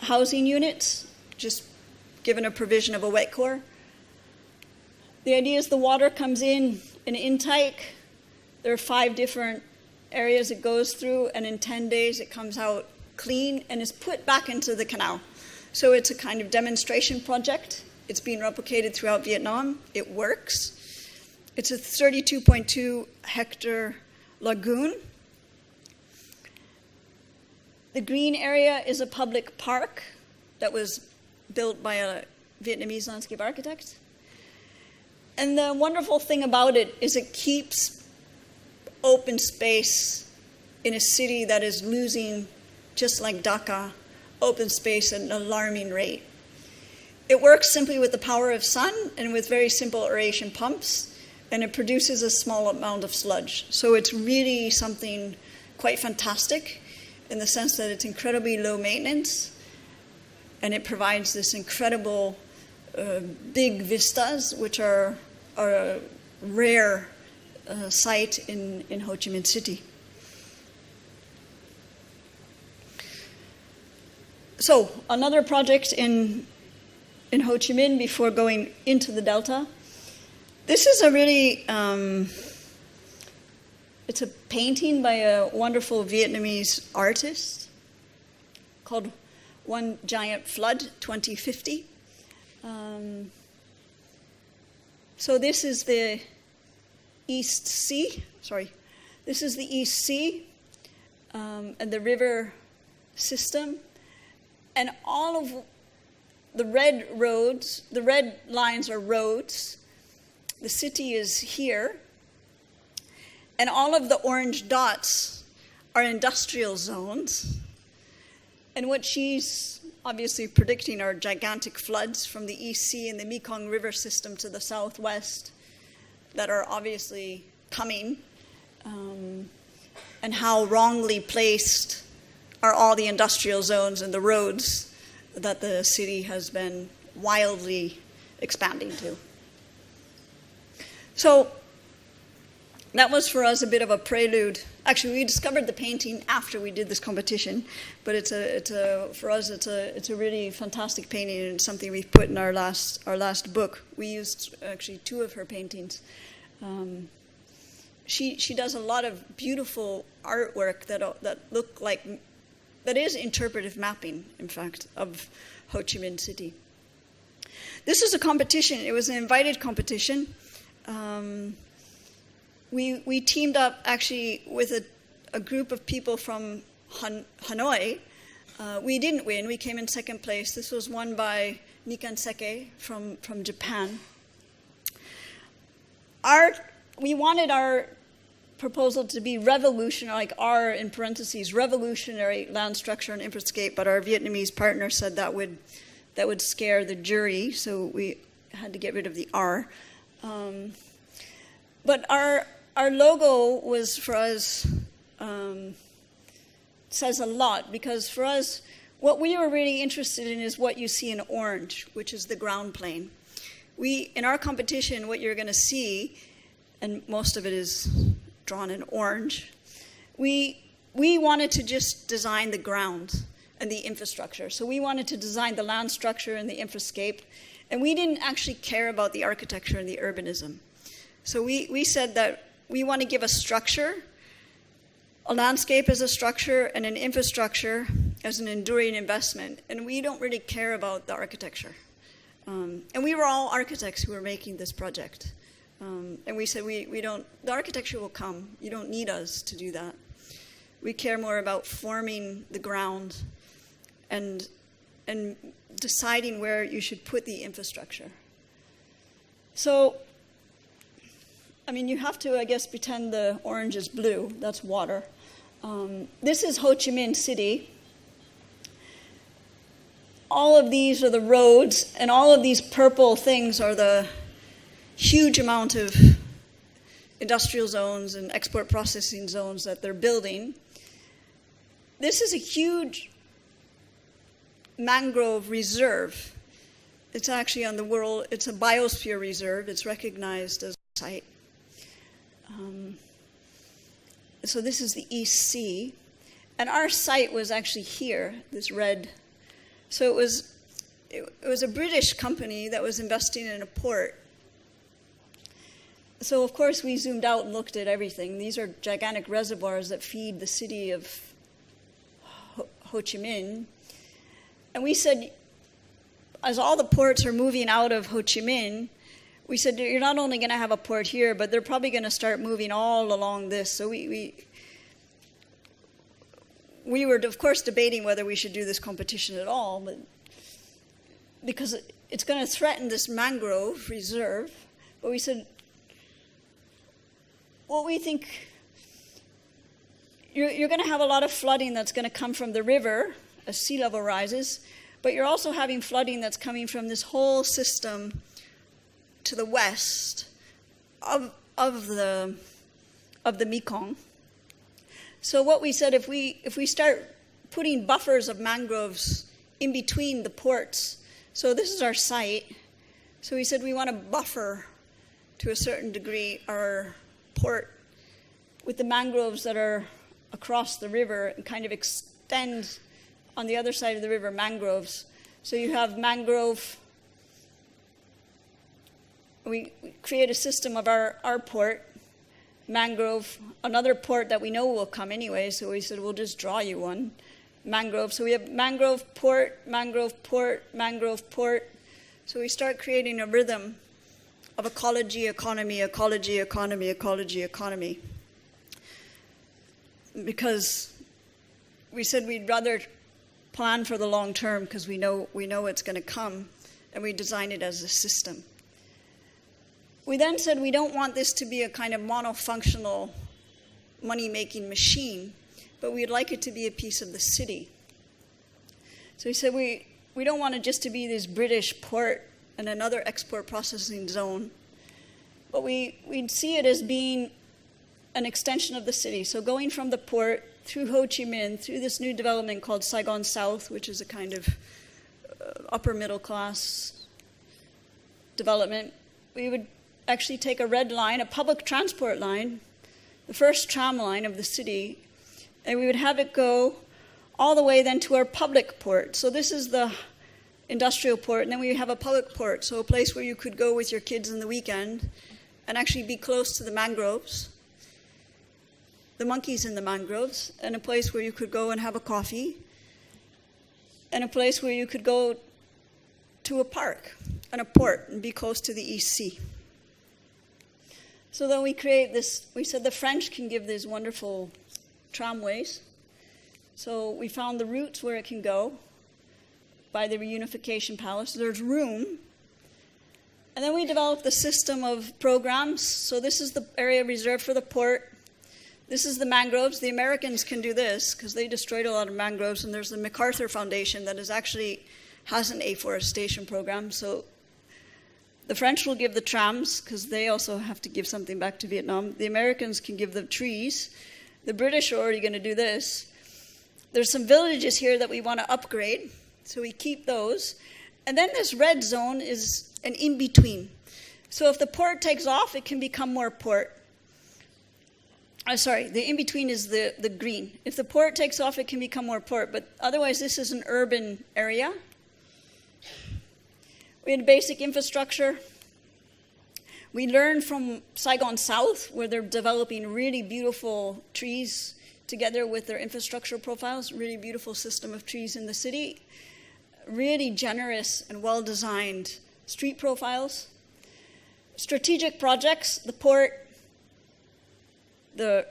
housing units, just given a provision of a wet core. The idea is the water comes in an intake. There are 5 different areas it goes through, and in 10 days it comes out clean and is put back into the canal. So it's a kind of demonstration project. It's being replicated throughout Vietnam. It works. It's a 32.2 hectare lagoon. The green area is a public park that was built by a Vietnamese landscape architect. And the wonderful thing about it is it keeps open space in a city that is losing, just like Dhaka, open space at an alarming rate. It works simply with the power of sun and with very simple aeration pumps, and it produces a small amount of sludge. So it's really something quite fantastic in the sense that it's incredibly low maintenance. and it provides this incredible big vistas, which are a rare sight in Ho Chi Minh City. So another project in Ho Chi Minh before going into the Delta. This is a really, it's a painting by a wonderful Vietnamese artist called One Giant Flood 2050. So this is the East Sea, this is the East Sea and the river system. And all of the red roads, the red lines are roads. The city is here. And all of the orange dots are industrial zones. And what she's obviously predicting are gigantic floods from the East Sea and the Mekong River system to the southwest that are obviously coming. And how wrongly placed are all the industrial zones and the roads that the city has been wildly expanding to. So that was for us a bit of a prelude. Actually, we discovered the painting after we did this competition, but for us it's a really fantastic painting, and something we've put in our last book. We used actually 2 of her paintings. She does a lot of beautiful artwork that is interpretive mapping, in fact, of Ho Chi Minh City. This is a competition. It was an invited competition. We teamed up actually with a group of people from Hanoi. We didn't win. We came in second place. This was won by Nikan Seke from Japan. We wanted our proposal to be revolutionary, like R in parentheses, revolutionary land structure and infrascape, but our Vietnamese partner said that would scare the jury, so we had to get rid of the R. But our logo was, for us, says a lot, because for us, what we were really interested in is what you see in orange, which is the ground plane. In our competition, what you're going to see, and most of it is drawn in orange, we wanted to just design the ground and the infrastructure. So we wanted to design the land structure and the infrascape, and we didn't actually care about the architecture and the urbanism. So we said that we want to give a structure, a landscape as a structure, and an infrastructure as an enduring investment, and we don't really care about the architecture. And we were all architects who were making this project. And we said, the architecture will come. You don't need us to do that. We care more about forming the ground and deciding where you should put the infrastructure. So, I mean, you have to, I guess, pretend the orange is blue. That's water. This is Ho Chi Minh City. All of these are the roads, and all of these purple things are the huge amount of industrial zones and export processing zones that they're building. This is a huge mangrove reserve. It's actually on the world, it's a biosphere reserve. It's recognized as a site. So this is the East Sea. And our site was actually here, this red. So it was a British company that was investing in a port. So, of course, we zoomed out and looked at everything. These are gigantic reservoirs that feed the city of Ho Chi Minh. And we said, as all the ports are moving out of Ho Chi Minh, we said, you're not only going to have a port here, but they're probably going to start moving all along this. So we were, of course, debating whether we should do this competition at all, but because it's going to threaten this mangrove reserve. But we said, well, we think you're going to have a lot of flooding that's going to come from the river as sea level rises, but you're also having flooding that's coming from this whole system to the west of the Mekong. So what we said, if we start putting buffers of mangroves in between the ports. So this is our site. So we said we want to buffer to a certain degree our port with the mangroves that are across the river and kind of extend on the other side of the river mangroves. So you have mangrove. We create a system of our port, mangrove, another port that we know will come anyway, so we said we'll just draw you one. Mangrove. So we have mangrove port, mangrove port, mangrove port. So we start creating a rhythm of ecology, economy, ecology, economy, ecology, economy. Because we said we'd rather plan for the long term because we know it's going to come, and we design it as a system. We then said we don't want this to be a kind of monofunctional money-making machine, but we'd like it to be a piece of the city. So we said we don't want it just to be this British port and another export processing zone, but we'd see it as being an extension of the city. So going from the port through Ho Chi Minh, through this new development called Saigon South, which is a kind of upper middle class development, we would actually take a red line, a public transport line, the first tram line of the city, and we would have it go all the way then to our public port. So this is the industrial port, and then we have a public port, so a place where you could go with your kids in the weekend and actually be close to the mangroves, the monkeys in the mangroves, and a place where you could go and have a coffee, and a place where you could go to a park and a port and be close to the East Sea. So then we create this, we said the French can give these wonderful tramways. So we found the routes where it can go by the Reunification Palace. There's room. And then we developed the system of programs. So this is the area reserved for the port. This is the mangroves. The Americans can do this because they destroyed a lot of mangroves. And there's the MacArthur Foundation that has an afforestation program. So the French will give the trams because they also have to give something back to Vietnam. The Americans can give the trees. The British are already going to do this. There's some villages here that we want to upgrade, so we keep those. And then this red zone is an in-between. So if the port takes off, it can become more port. The in-between is the green. If the port takes off, it can become more port, but otherwise this is an urban area. We had basic infrastructure. We learned from Saigon South, where they're developing really beautiful trees together with their infrastructure profiles, really beautiful system of trees in the city, really generous and well-designed street profiles. Strategic projects, the port, the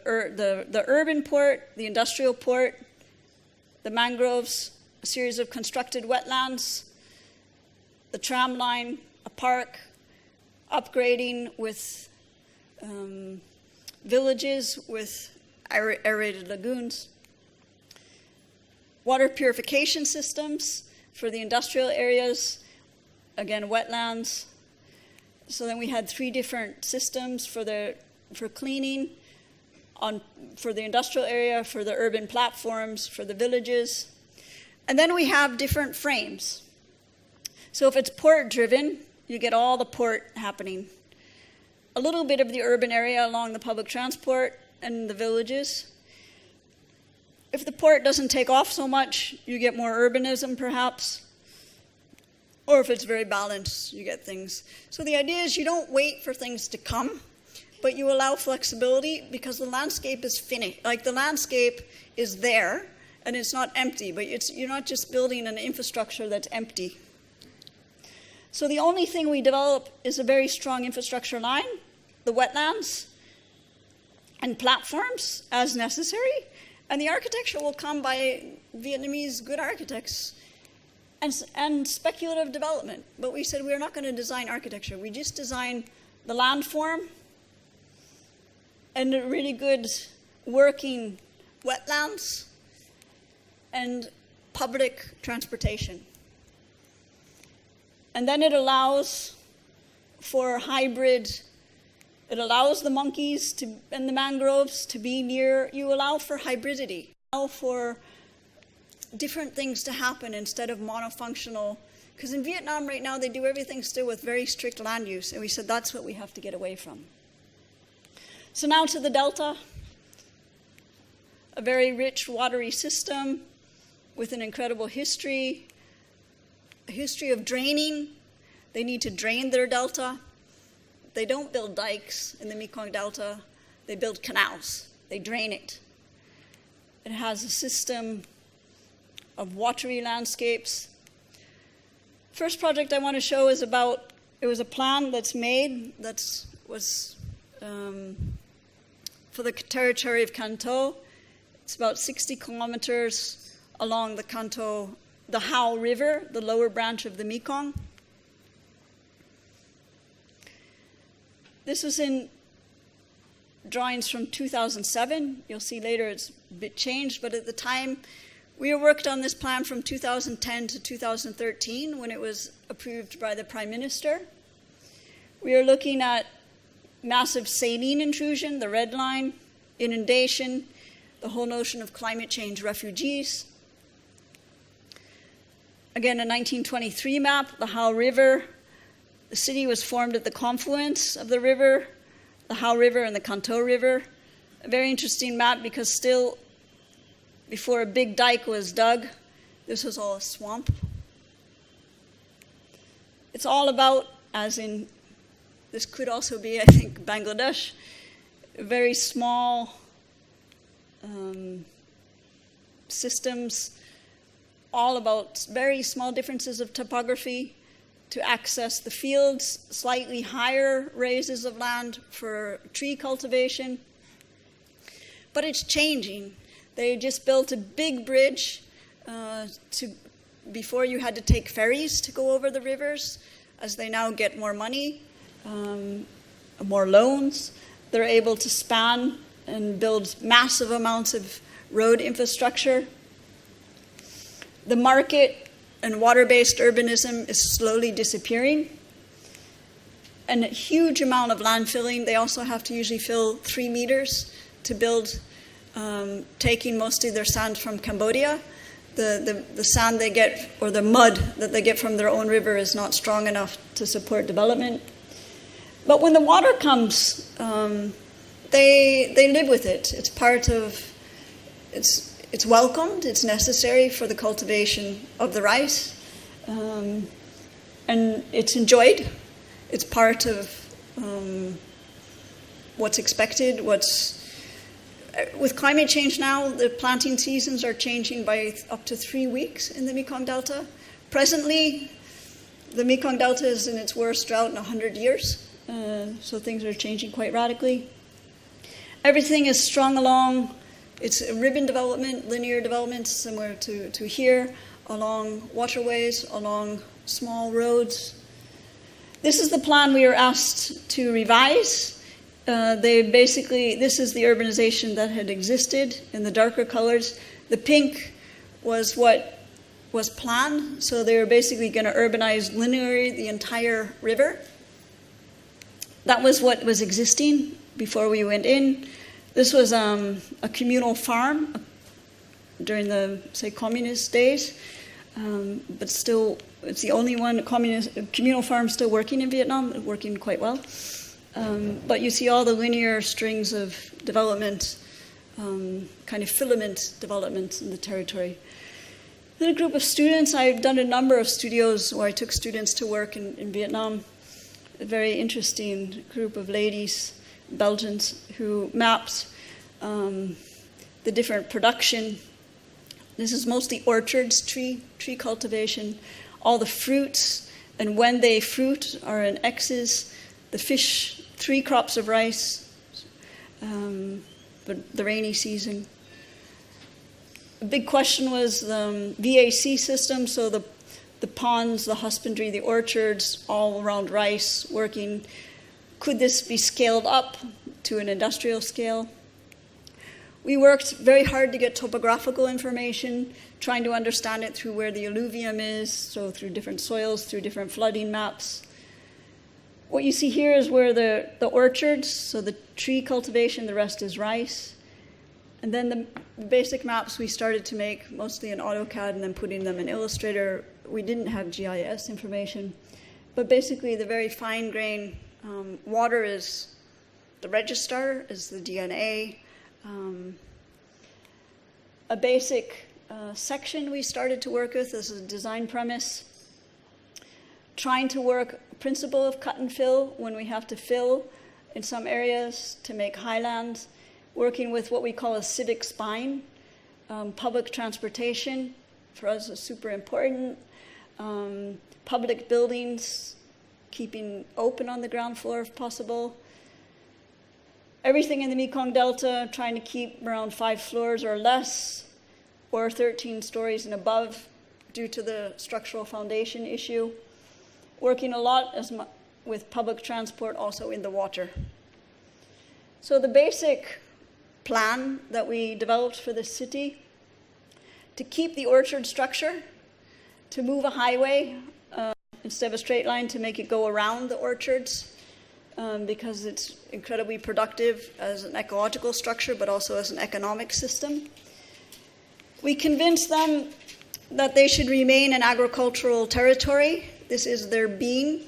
urban port, the industrial port, the mangroves, a series of constructed wetlands, the tram line, a park, upgrading with villages with aerated lagoons, water purification systems for the industrial areas, again, wetlands. So then we had 3 different systems for cleaning, for the industrial area, for the urban platforms, for the villages. And then we have different frames. So if it's port-driven, you get all the port happening. A little bit of the urban area along the public transport and the villages. If the port doesn't take off so much, you get more urbanism perhaps. Or if it's very balanced, you get things. So the idea is you don't wait for things to come, but you allow flexibility because the landscape is finished. Like the landscape is there and it's not empty, but you're not just building an infrastructure that's empty. So the only thing we develop is a very strong infrastructure line, the wetlands, and platforms as necessary. And the architecture will come by Vietnamese good architects and speculative development. But we said we're not going to design architecture. We just design the landform and really good working wetlands and public transportation. And then it allows for hybrid, it allows the monkeys and the mangroves to be near, you allow for hybridity, allow for different things to happen instead of monofunctional. Because in Vietnam right now, they do everything still with very strict land use. And we said that's what we have to get away from. So now to the Delta. A very rich watery system with an incredible history. A history of draining. They need to drain their delta. They don't build dikes in the Mekong Delta. They build canals. They drain it. It has a system of watery landscapes. First project I want to show is about, it was a plan that's made that was for the territory of Canto. It's about 60 kilometers along the Canto, the Hao River, the lower branch of the Mekong. This was in drawings from 2007. You'll see later it's a bit changed, but at the time, we worked on this plan from 2010 to 2013 when it was approved by the Prime Minister. We are looking at massive saline intrusion, the red line, inundation, the whole notion of climate change refugees. Again, a 1923 map, the Hao River. The city was formed at the confluence of the river, the Hao River and the Canto River. A very interesting map because still, before a big dike was dug, this was all a swamp. It's all about, as in, this could also be, I think, Bangladesh, very small systems, all about very small differences of topography to access the fields, slightly higher raises of land for tree cultivation. But it's changing. They just built a big bridge before you had to take ferries to go over the rivers. As they now get more money, more loans, they're able to span and build massive amounts of road infrastructure. The market and water-based urbanism is slowly disappearing. And a huge amount of land filling. They also have to usually fill 3 meters to build, taking mostly their sand from Cambodia. The sand they get, or the mud that they get from their own river is not strong enough to support development. But when the water comes, they live with it. It's part of, it's welcomed, it's necessary for the cultivation of the rice, and it's enjoyed. It's part of what's expected, with climate change now, the planting seasons are changing by up to 3 weeks in the Mekong Delta. Presently, the Mekong Delta is in its worst drought in 100 years, so things are changing quite radically. Everything is strung along. It's a ribbon development, linear development, similar to here, along waterways, along small roads. This is the plan we were asked to revise. This is the urbanization that had existed in the darker colors. The pink was what was planned, so they were basically going to urbanize linearly the entire river. That was what was existing before we went in. This was a communal farm during the, say, communist days, but still, it's the only one communal farm still working in Vietnam, working quite well. But you see all the linear strings of development, kind of filament development in the territory. Then a group of students, I've done a number of studios where I took students to work in Vietnam. A very interesting group of ladies, Belgians, who mapped the different production. This is mostly orchards, tree cultivation, all the fruits, and when they fruit are in X's, the fish, 3 crops of rice, but the rainy season. A big question was the VAC system, so the ponds, the husbandry, the orchards, all around rice working. Could this be scaled up to an industrial scale? We worked very hard to get topographical information, trying to understand it through where the alluvium is, so through different soils, through different flooding maps. What you see here is where the orchards, so the tree cultivation, the rest is rice. And then the basic maps we started to make mostly in AutoCAD and then putting them in Illustrator. We didn't have GIS information. But basically the very fine grain, water is the registrar, is the DNA. A basic section we started to work with as a design premise, trying to work principle of cut and fill when we have to fill in some areas to make highlands, working with what we call a civic spine. Public transportation for us is super important. Public buildings, keeping open on the ground floor if possible. Everything in the Mekong Delta, trying to keep around 5 floors or less, or 13 stories and above due to the structural foundation issue. Working a lot with public transport also in the water. So the basic plan that we developed for this city, to keep the orchard structure, to move a highway instead of a straight line, to make it go around the orchards, because it's incredibly productive as an ecological structure, but also as an economic system. We convinced them that they should remain an agricultural territory. This is their being.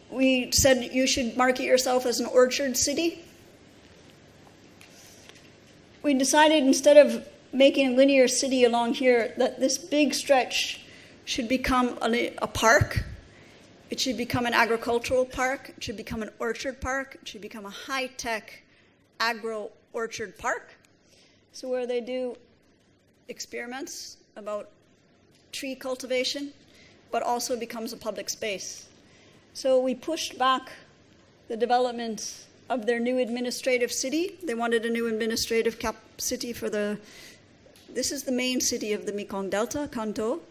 We said you should market yourself as an orchard city. We decided instead of making a linear city along here, that this big stretch should become a park. It should become an agricultural park. It should become an orchard park. It should become a high-tech agro-orchard park. So where they do experiments about tree cultivation, but also becomes a public space. So we pushed back the development of their new administrative city. They wanted a new administrative city for this is the main city of the Mekong Delta, Kanto.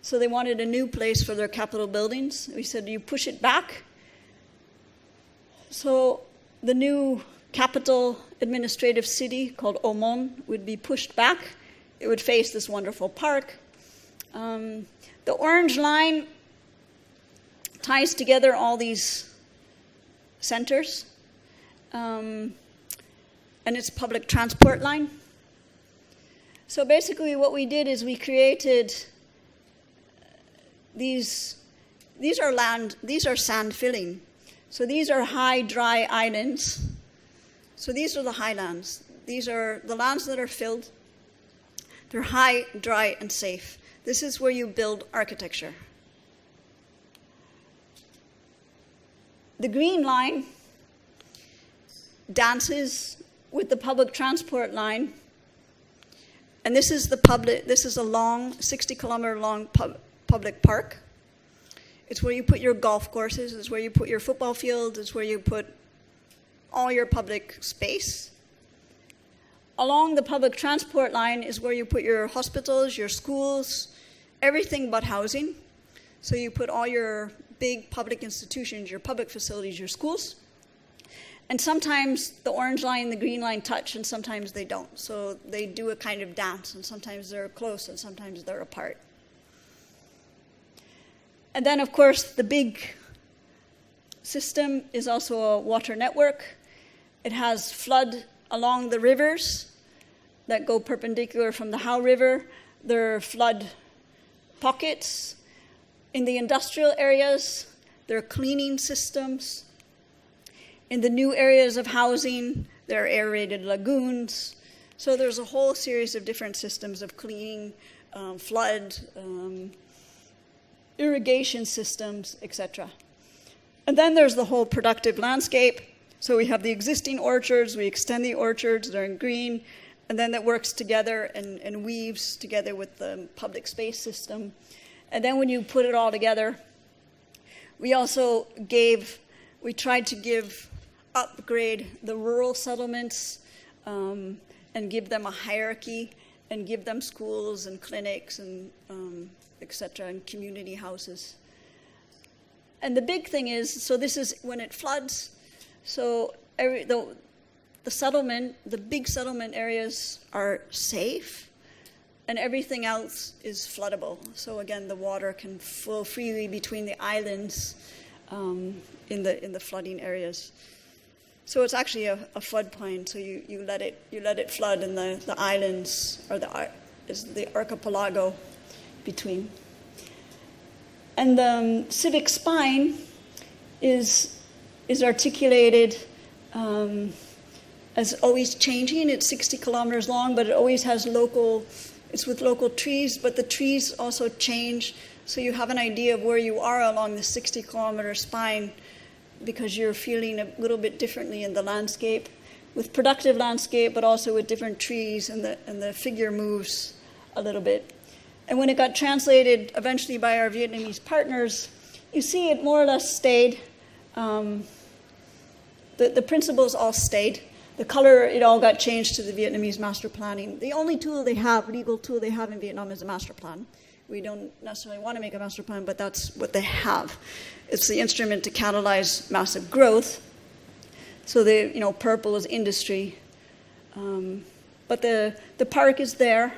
So they wanted a new place for their capital buildings. We said, you push it back. So the new capital administrative city called Omon would be pushed back. It would face this wonderful park. The orange line ties together all these centers. And it's a public transport line. So basically what we did is we created these are sand filling. So these are high, dry islands. So these are the highlands. These are the lands that are filled. They're high, dry, and safe. This is where you build architecture. The green line dances with the public transport line. And this is a long, 60-kilometer long public park. It's where you put your golf courses, it's where you put your football fields, it's where you put all your public space. Along the public transport line is where you put your hospitals, your schools, everything but housing. So you put all your big public institutions, your public facilities, your schools. And sometimes the orange line and the green line touch, and sometimes they don't. So they do a kind of dance, and sometimes they're close, and sometimes they're apart. And then, of course, the big system is also a water network. It has flood along the rivers that go perpendicular from the How River. There are flood pockets. In the industrial areas, there are cleaning systems. In the new areas of housing, there are aerated lagoons. So there's a whole series of different systems of cleaning, flood, irrigation systems, etc. And then there's the whole productive landscape. So we have the existing orchards, we extend the orchards, they're in green, and then that works together and weaves together with the public space system. And then when you put it all together, we tried to upgrade the rural settlements and give them a hierarchy and give them schools and clinics and etc. and community houses. And the big thing is, so this is when it floods, so the big settlement areas are safe and everything else is floodable. So again, the water can flow freely between the islands in the flooding areas. So it's actually a floodplain. So you let it flood, and the islands is the archipelago between. And the civic spine is articulated as always changing. It's 60 kilometers long, but it always has it's with local trees, but the trees also change. So you have an idea of where you are along the 60-kilometer spine because you're feeling a little bit differently in the landscape, with productive landscape, but also with different trees, and the figure moves a little bit. And when it got translated eventually by our Vietnamese partners, you see it more or less stayed. The principles all stayed. The color, it all got changed to the Vietnamese master planning. The only legal tool they have in Vietnam is a master plan. We don't necessarily want to make a master plan, but that's what they have. It's the instrument to catalyze massive growth. So purple is industry. But the park is there,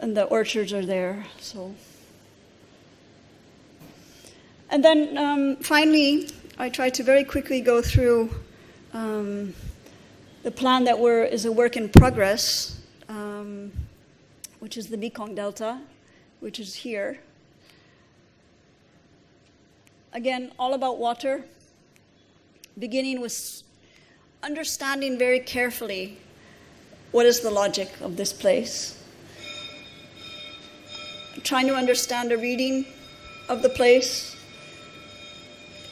and the orchards are there. So, and then finally, I tried to very quickly go through the plan that is a work in progress, which is the Mekong Delta, which is here. Again, all about water, beginning with understanding very carefully what is the logic of this place, trying to understand a reading of the place.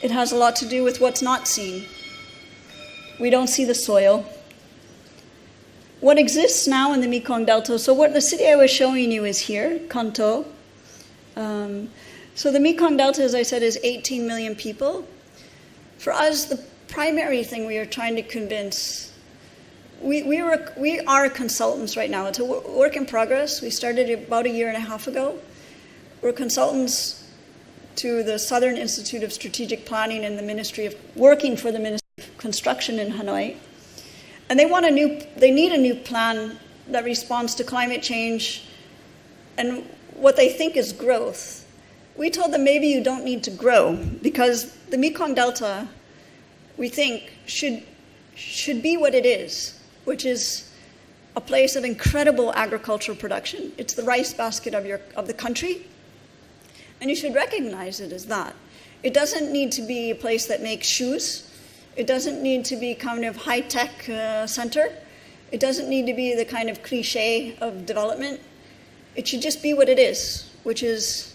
It has a lot to do with what's not seen. We don't see the soil. What exists now in the Mekong Delta, so what the city I was showing you is here, Kanto. So the Mekong Delta, as I said, is 18 million people. For us, the primary thing we are trying to convince, we are consultants right now. It's a work in progress. We started about a year and a half ago. We're consultants to the Southern Institute of Strategic Planning and working for the Ministry of Construction in Hanoi. And they need a new plan that responds to climate change and what they think is growth. We told them maybe you don't need to grow, because the Mekong Delta, we think, should be what it is, which is a place of incredible agricultural production. It's the rice basket of the country, and you should recognize it as that. It doesn't need to be a place that makes shoes. It doesn't need to be kind of high-tech center. It doesn't need to be the kind of cliche of development. It should just be what it is, which is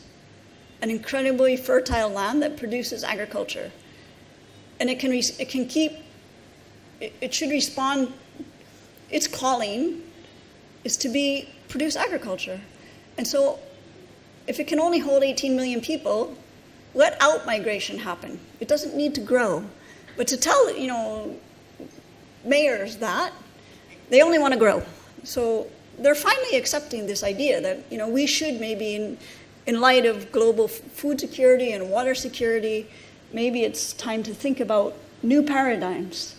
an incredibly fertile land that produces agriculture. And it should respond, its calling is to produce agriculture. And so if it can only hold 18 million people, let out-migration happen. It doesn't need to grow. But to tell, mayors that, they only want to grow. So they're finally accepting this idea that, we should maybe, in light of global food security and water security, maybe it's time to think about new paradigms.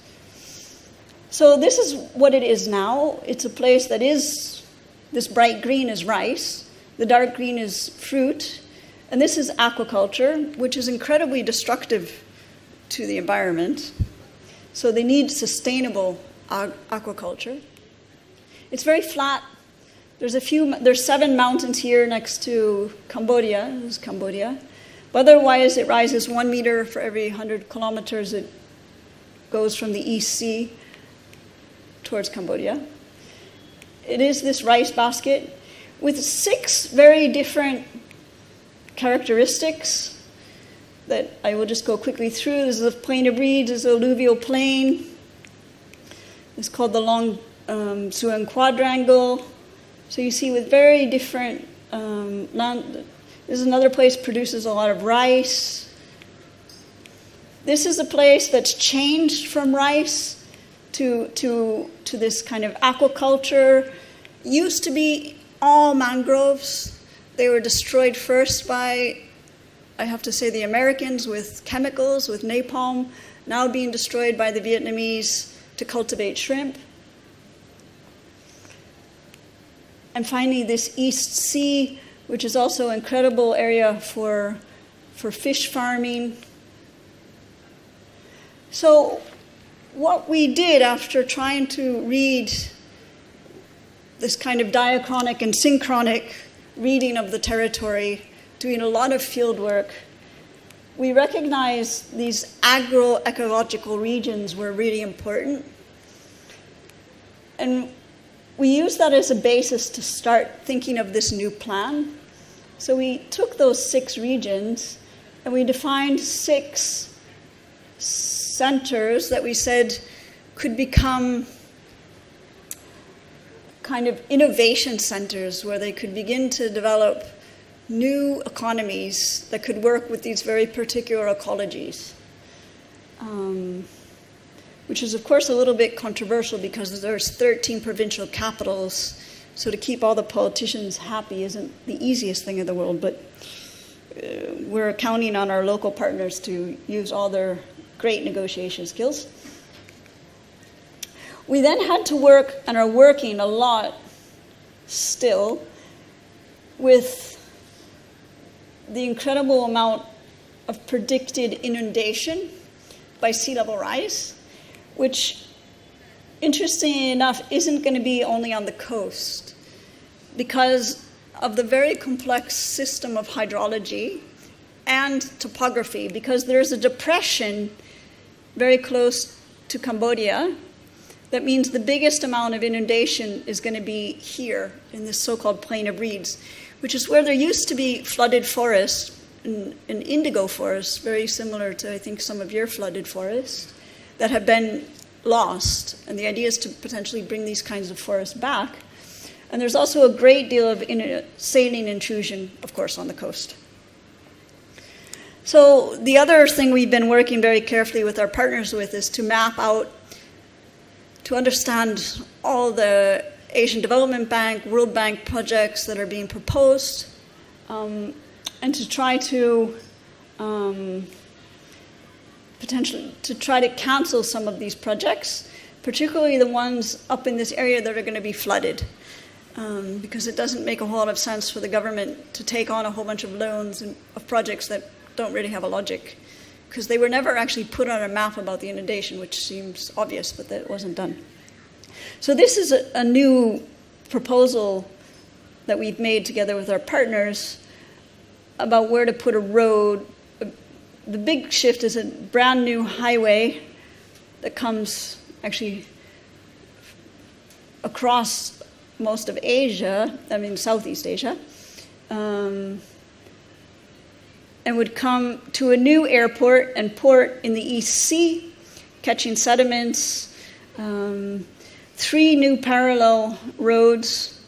So this is what it is now. It's a place that is, this bright green is rice, the dark green is fruit, and this is aquaculture, which is incredibly destructive to the environment. So they need sustainable aquaculture. It's very flat. There's 7 mountains here next to Cambodia. This is Cambodia. But otherwise, it rises 1 meter for every 100 kilometers. It goes from the East Sea towards Cambodia. It is this rice basket with 6 very different characteristics that I will just go quickly through. This is a plain of reeds, this is an alluvial plain. It's called the Long Suan Quadrangle. So you see with very different land. This is another place that produces a lot of rice. This is a place that's changed from rice to this kind of aquaculture. Used to be all mangroves. They were destroyed first by, I have to say, the Americans with chemicals, with napalm, now being destroyed by the Vietnamese to cultivate shrimp. And finally, this East Sea, which is also an incredible area for fish farming. So what we did after trying to read this kind of diachronic and synchronic reading of the territory, doing a lot of field work, we recognized these agroecological regions were really important. And we used that as a basis to start thinking of this new plan. So we took those 6 regions and we defined 6 centers that we said could become kind of innovation centers where they could begin to develop new economies that could work with these very particular ecologies. Which is, of course, a little bit controversial because there's 13 provincial capitals, so to keep all the politicians happy isn't the easiest thing in the world, but we're counting on our local partners to use all their great negotiation skills. We then had to work, and are working a lot still, with the incredible amount of predicted inundation by sea level rise, which, interestingly enough, isn't going to be only on the coast because of the very complex system of hydrology and topography, because there's a depression very close to Cambodia. That means the biggest amount of inundation is going to be here in this so-called plain of reeds, which is where there used to be flooded forests, an indigo forest, very similar to, I think, some of your flooded forests, that have been lost. And the idea is to potentially bring these kinds of forests back. And there's also a great deal of saline intrusion, of course, on the coast. So the other thing we've been working very carefully with our partners with is to map out, to understand all the Asian Development Bank, World Bank projects that are being proposed, and to try to potentially to try to cancel some of these projects, particularly the ones up in this area that are going to be flooded, because it doesn't make a whole lot of sense for the government to take on a whole bunch of loans and of projects that don't really have a logic, because they were never actually put on a map about the inundation, which seems obvious, but that wasn't done. So this is a new proposal that we've made together with our partners about where to put a road. The big shift is a brand new highway that comes actually across most of Asia, I mean Southeast Asia, and would come to a new airport and port in the East Sea, catching sediments, 3 new parallel roads,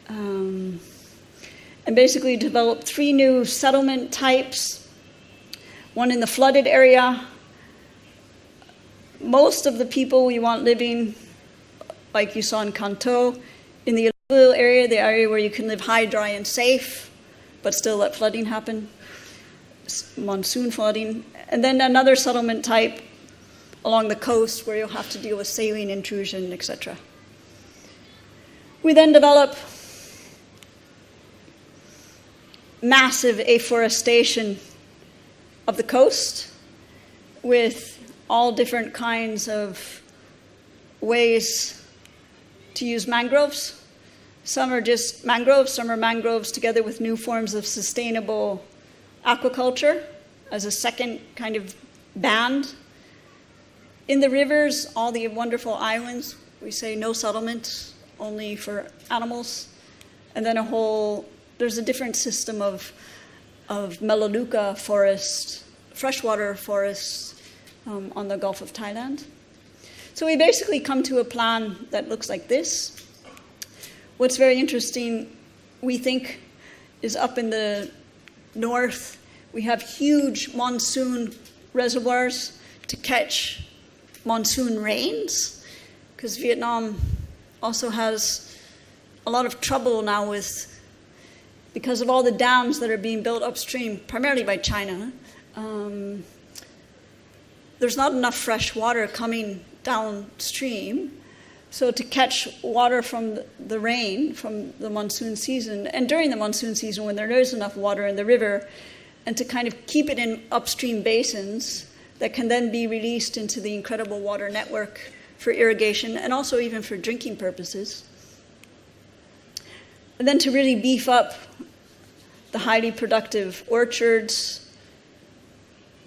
and basically develop 3 new settlement types, one in the flooded area. Most of the people we want living, like you saw in Kanto, in the alluvial area, the area where you can live high, dry, and safe, but still let flooding happen, monsoon flooding. And then another settlement type along the coast where you'll have to deal with saline intrusion, etc. We then develop massive afforestation of the coast with all different kinds of ways to use mangroves. Some are just mangroves, some are mangroves together with new forms of sustainable aquaculture as a second kind of band. In the rivers, all the wonderful islands, we say no settlement, only for animals. And then there's a different system of Melaleuca forest, freshwater forests on the Gulf of Thailand. So we basically come to a plan that looks like this. What's very interesting, we think, is up in the north, we have huge monsoon reservoirs to catch monsoon rains, because Vietnam also has a lot of trouble now because of all the dams that are being built upstream, primarily by China. There's not enough fresh water coming downstream. So to catch water from the rain, from the monsoon season, and during the monsoon season when there is enough water in the river, and to kind of keep it in upstream basins, that can then be released into the incredible water network for irrigation and also even for drinking purposes. And then to really beef up the highly productive orchards,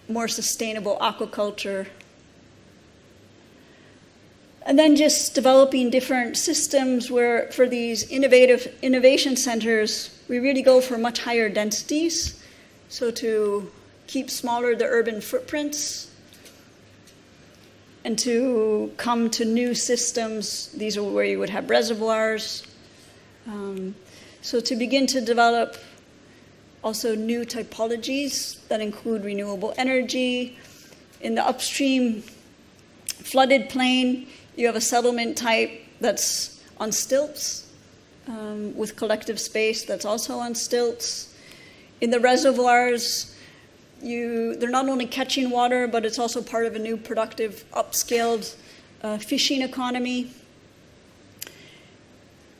more sustainable aquaculture, and then just developing different systems where for these innovation centers, we really go for much higher densities. So to keep smaller the urban footprints and to come to new systems. These are where you would have reservoirs. So to begin to develop also new typologies that include renewable energy. In the upstream flooded plain, you have a settlement type that's on stilts with collective space that's also on stilts. In the reservoirs, they're not only catching water, but it's also part of a new productive, upscaled fishing economy.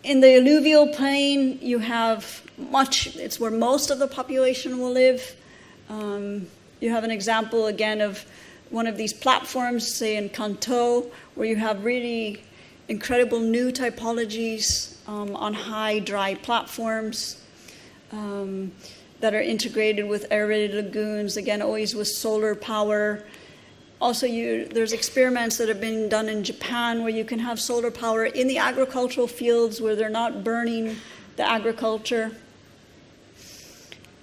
In the alluvial plain, you have it's where most of the population will live. You have an example, again, of one of these platforms, say in Canto, where you have really incredible new typologies on high, dry platforms that are integrated with aerated lagoons, again, always with solar power. Also, there's experiments that have been done in Japan where you can have solar power in the agricultural fields where they're not burning the agriculture.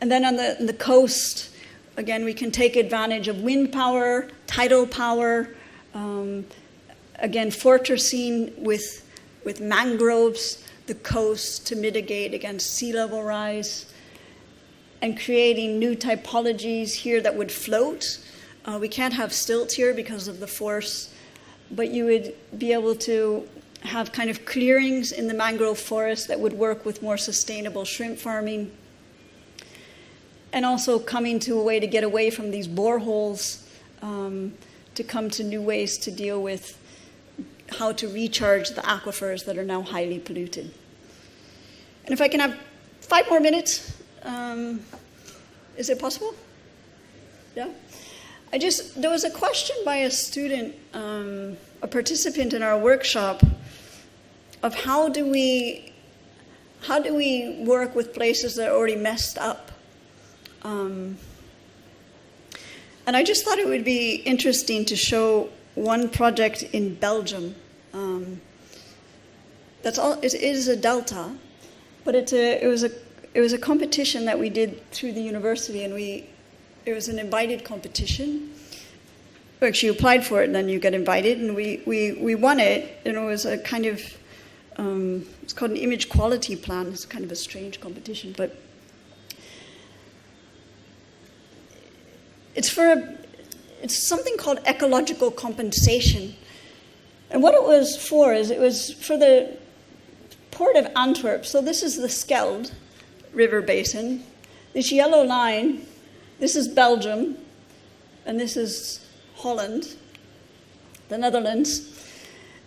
And then on the coast, again, we can take advantage of wind power, tidal power, again, fortressing with mangroves, the coast to mitigate against sea level rise, and creating new typologies here that would float. We can't have stilts here because of the force, but you would be able to have kind of clearings in the mangrove forest that would work with more sustainable shrimp farming. And also coming to a way to get away from these boreholes, to come to new ways to deal with how to recharge the aquifers that are now highly polluted. And if I can have 5 more minutes, is it possible? Yeah? There was a question by a student, a participant in our workshop, of how do we work with places that are already messed up? And I just thought it would be interesting to show one project in Belgium. It is a delta, but it was a competition that we did through the university, and it was an invited competition. We actually applied for it, and then you get invited, and we won it. And it was a kind of it's called an image quality plan. It's kind of a strange competition, but it's something called ecological compensation. And what it was for the port of Antwerp. So this is the Scheldt River Basin. This yellow line, this is Belgium, and this is Holland, the Netherlands.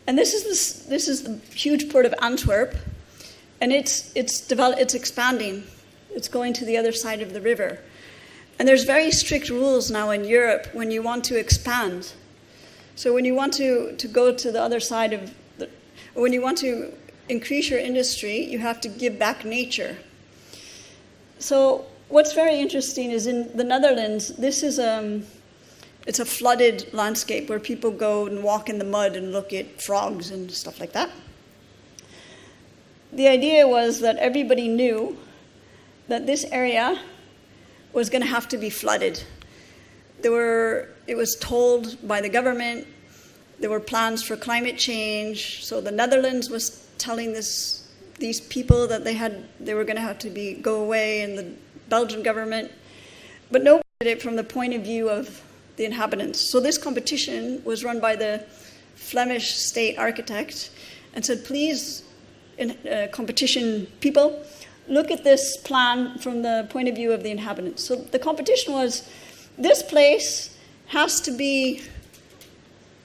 And this is the huge port of Antwerp, and it's expanding. It's going to the other side of the river. And there's very strict rules now in Europe when you want to expand. So when you want to go to the other side or when you want to increase your industry, you have to give back nature. So what's very interesting is in the Netherlands, this is it's a flooded landscape where people go and walk in the mud and look at frogs and stuff like that. The idea was that everybody knew that this area was going to have to be flooded. It was told by the government. There were plans for climate change. So the Netherlands was telling these people that they were going to have to go away, and the Belgian government. But nobody did it from the point of view of the inhabitants. So this competition was run by the Flemish state architect and said, please, competition people, look at this plan from the point of view of the inhabitants. So the competition was, this place has to be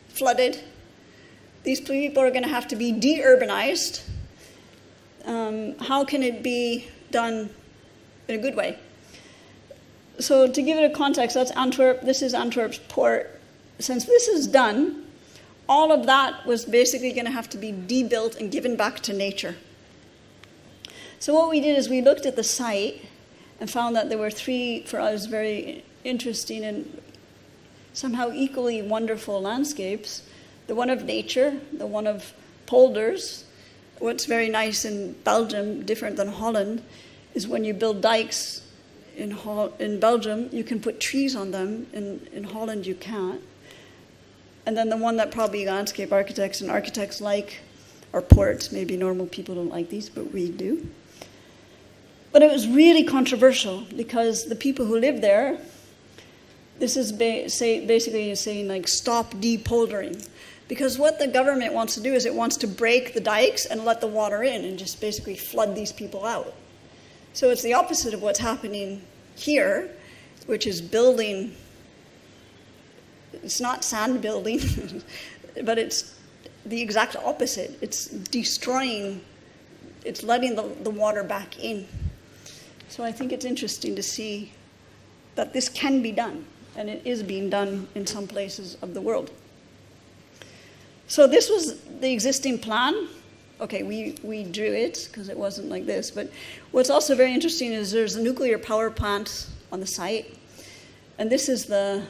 flooded. These people are going to have to be de-urbanized. How can it be done in a good way? So to give it a context, that's Antwerp. This is Antwerp's port. since this is done, all of that was basically going to have to be debuilt and given back to nature. So what we did is we looked at the site and found that there were three, for us, very interesting and somehow equally wonderful landscapes. The one of nature, the one of polders. What's very nice in Belgium, different than Holland, is when you build dikes in Belgium, you can put trees on them. In Holland, you can't. And then the one that probably landscape architects and architects like are ports. Maybe normal people don't like these, but we do. But it was really controversial because the people who live there, this is basically saying like stop depoldering. Because what the government wants to do is it wants to break the dikes and let the water in and just basically flood these people out. So it's the opposite of what's happening here, which is building. It's not sand building, but it's the exact opposite. It's destroying, it's letting the water back in. So I think it's interesting to see that this can be done, and it is being done in some places of the world. So this was the existing plan. Okay, we drew it because it wasn't like this, but what's also very interesting is there's a nuclear power plant on the site, and this is the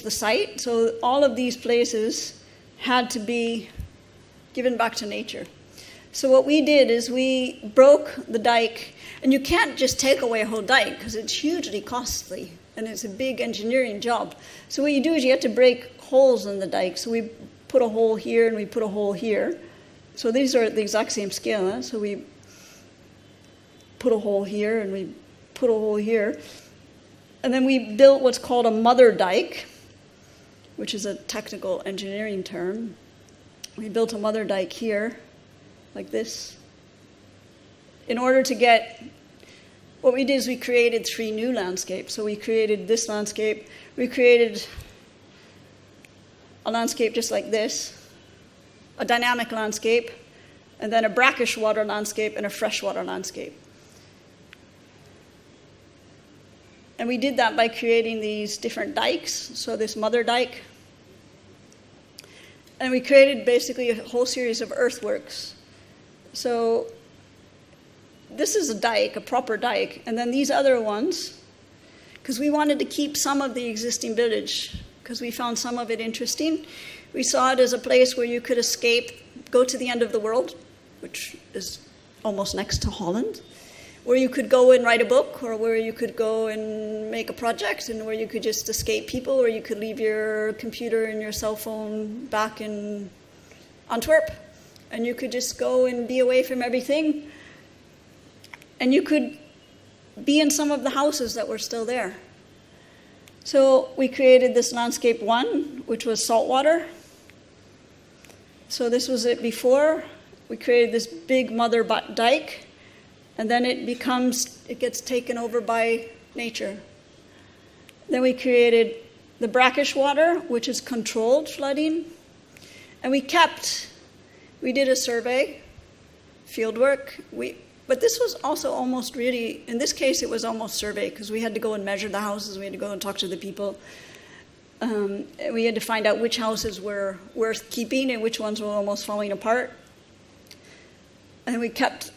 site. So all of these places had to be given back to nature. So what we did is we broke the dike, and you can't just take away a whole dike because it's hugely costly and it's a big engineering job. So what you do is you have to break holes in the dike. So we put a hole here and we put a hole here. So these are the exact same scale. Huh? So we put a hole here and we put a hole here. And then we built what's called a mother dike, which is a technical engineering term. We built a mother dike here, like this. In order to get, what we did is we created 3 new landscapes. So we created this landscape. We created a landscape just like this, a dynamic landscape, and then a brackish water landscape and a freshwater landscape. And we did that by creating these different dikes. So this mother dike. And we created basically a whole series of earthworks. So this is a dike, a proper dike. And then these other ones, because we wanted to keep some of the existing village, because we found some of it interesting. We saw it as a place where you could escape, go to the end of the world, which is almost next to Holland, where you could go and write a book, or where you could go and make a project, and where you could just escape people, or you could leave your computer and your cell phone back in Antwerp, and you could just go and be away from everything, and you could be in some of the houses that were still there. So we created this landscape 1, which was saltwater. So this was it before. We created this big mother dike. And then it gets taken over by nature. Then we created the brackish water, which is controlled flooding. And we did a survey, fieldwork. But this was also almost really, in this case, it was almost survey, because we had to go and measure the houses. We had to go and talk to the people. And we had to find out which houses were worth keeping and which ones were almost falling apart. And we kept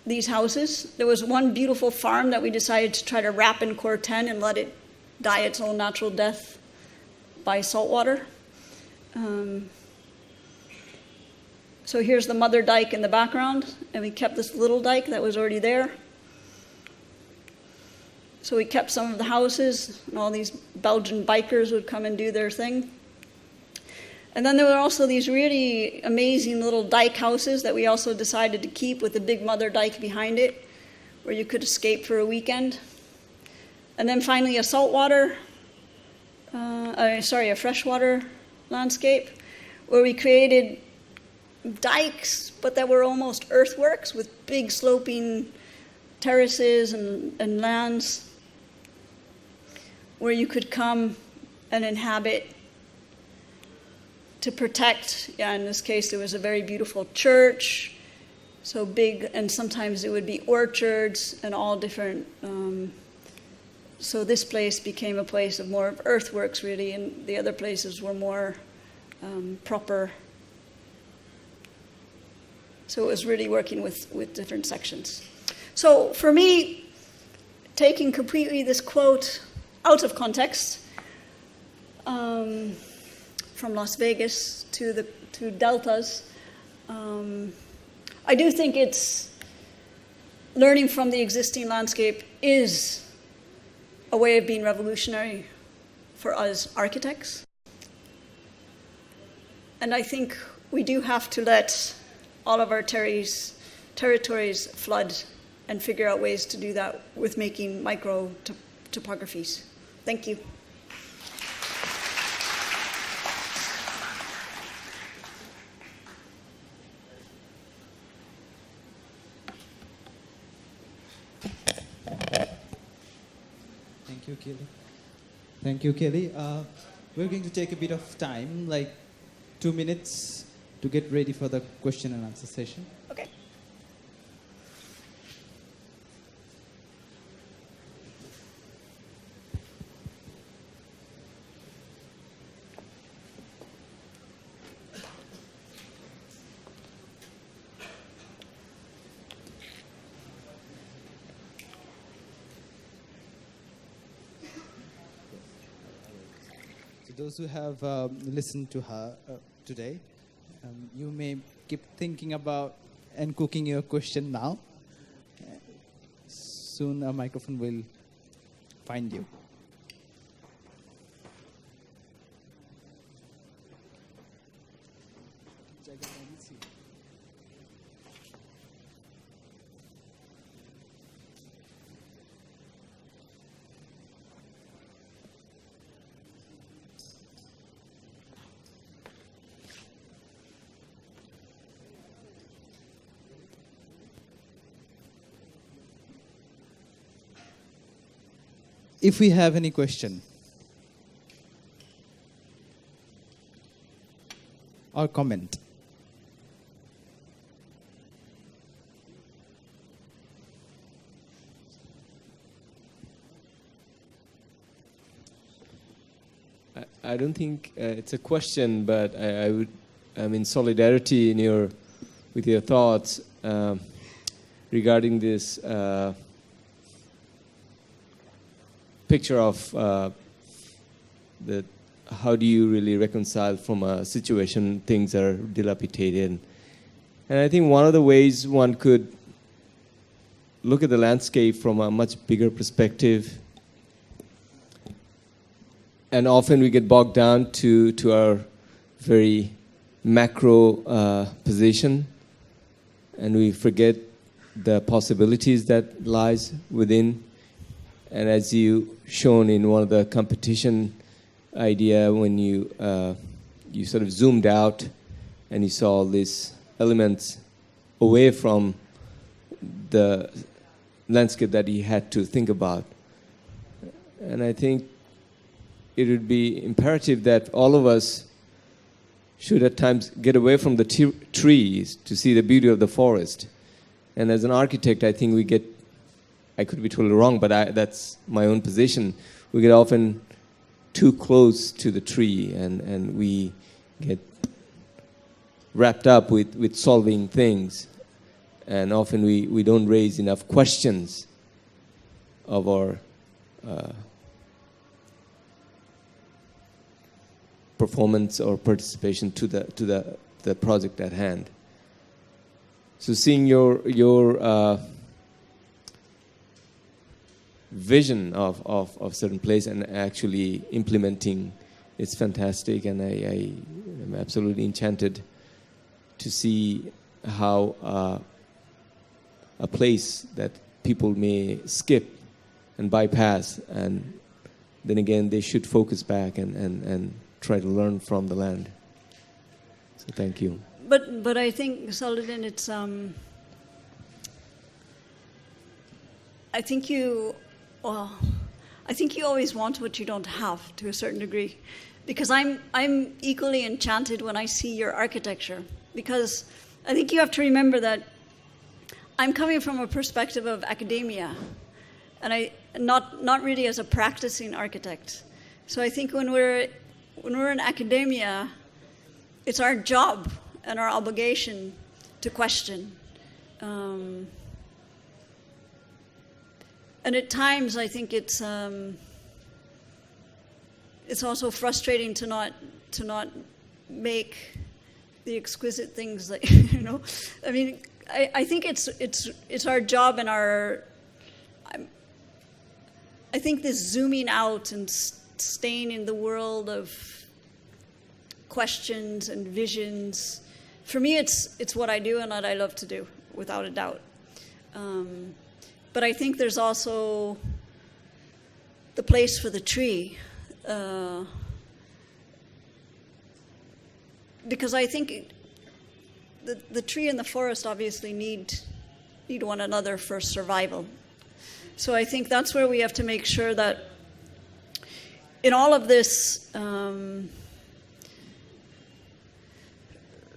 these houses. There was one beautiful farm that we decided to try to wrap in Core-10 and let it die its own natural death by saltwater. So here's the mother dike in the background, and we kept this little dike that was already there. So we kept some of the houses, and all these Belgian bikers would come and do their thing. And then there were also these really amazing little dike houses that we also decided to keep with the big mother dike behind it, where you could escape for a weekend. And then finally a freshwater landscape, where we created dikes, but that were almost earthworks with big sloping terraces and lands, where you could come and inhabit to protect. In this case, there was a very beautiful church, so big, and sometimes it would be orchards and all different So this place became a place of more of earthworks, really, and the other places were more proper. So it was really working with different sections. So for me, taking completely this quote out of context, from Las Vegas to deltas, I do think it's learning from the existing landscape is a way of being revolutionary for us architects. And I think we do have to let all of our territories flood and figure out ways to do that with making micro topographies. Thank you. Thank you, Kelly. Thank you, Kelly. We're going to take a bit of time, like 2 minutes, to get ready for the question and answer session. Okay. Those who have listened to her today, you may keep thinking about and cooking your question now. Soon a microphone will find you. If we have any question or comment. I don't think it's a question, but I'm in solidarity with your thoughts regarding this picture of how do you really reconcile from a situation things are dilapidated. And I think one of the ways one could look at the landscape from a much bigger perspective, and often we get bogged down to our very macro position, and we forget the possibilities that lies within. And as you shown in one of the competition idea, when you sort of zoomed out and you saw all these elements away from the landscape that he had to think about. And I think it would be imperative that all of us should at times get away from the trees to see the beauty of the forest. And as an architect, I think I could be totally wrong, but that's my own position. We get often too close to the tree, and we get wrapped up with solving things. And often we don't raise enough questions of our performance or participation to the project at hand. So seeing your vision of certain place and actually implementing, it's fantastic, and I am absolutely enchanted to see how a place that people may skip and bypass, and then again they should focus back and try to learn from the land. So thank you. But I think, Saladin, it's I think you always want what you don't have to a certain degree, because I'm equally enchanted when I see your architecture, because I think you have to remember that I'm coming from a perspective of academia, and not really as a practicing architect. So I think when we're in academia, it's our job and our obligation to question. And at times, I think it's also frustrating to not make the exquisite things that I mean, I think it's our job and I think this zooming out and staying in the world of questions and visions, for me, it's what I do and what I love to do, without a doubt. But I think there's also the place for the tree, because I think the tree and the forest obviously need one another for survival. So I think that's where we have to make sure that in all of this,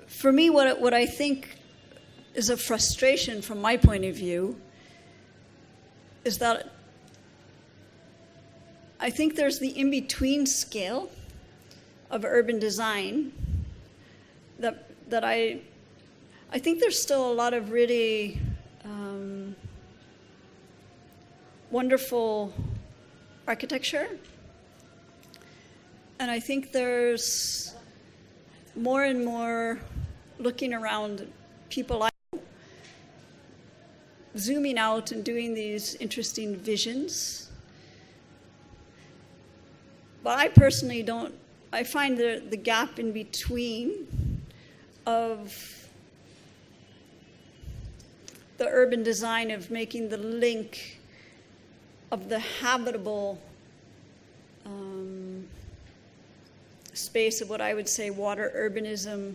for me, what I think is a frustration from my point of view is that I think there's the in-between scale of urban design that I think there's still a lot of really wonderful architecture. And I think there's more and more looking around people zooming out and doing these interesting visions. But I personally don't, I find the gap in between of the urban design of making the link of the habitable space of what I would say water urbanism,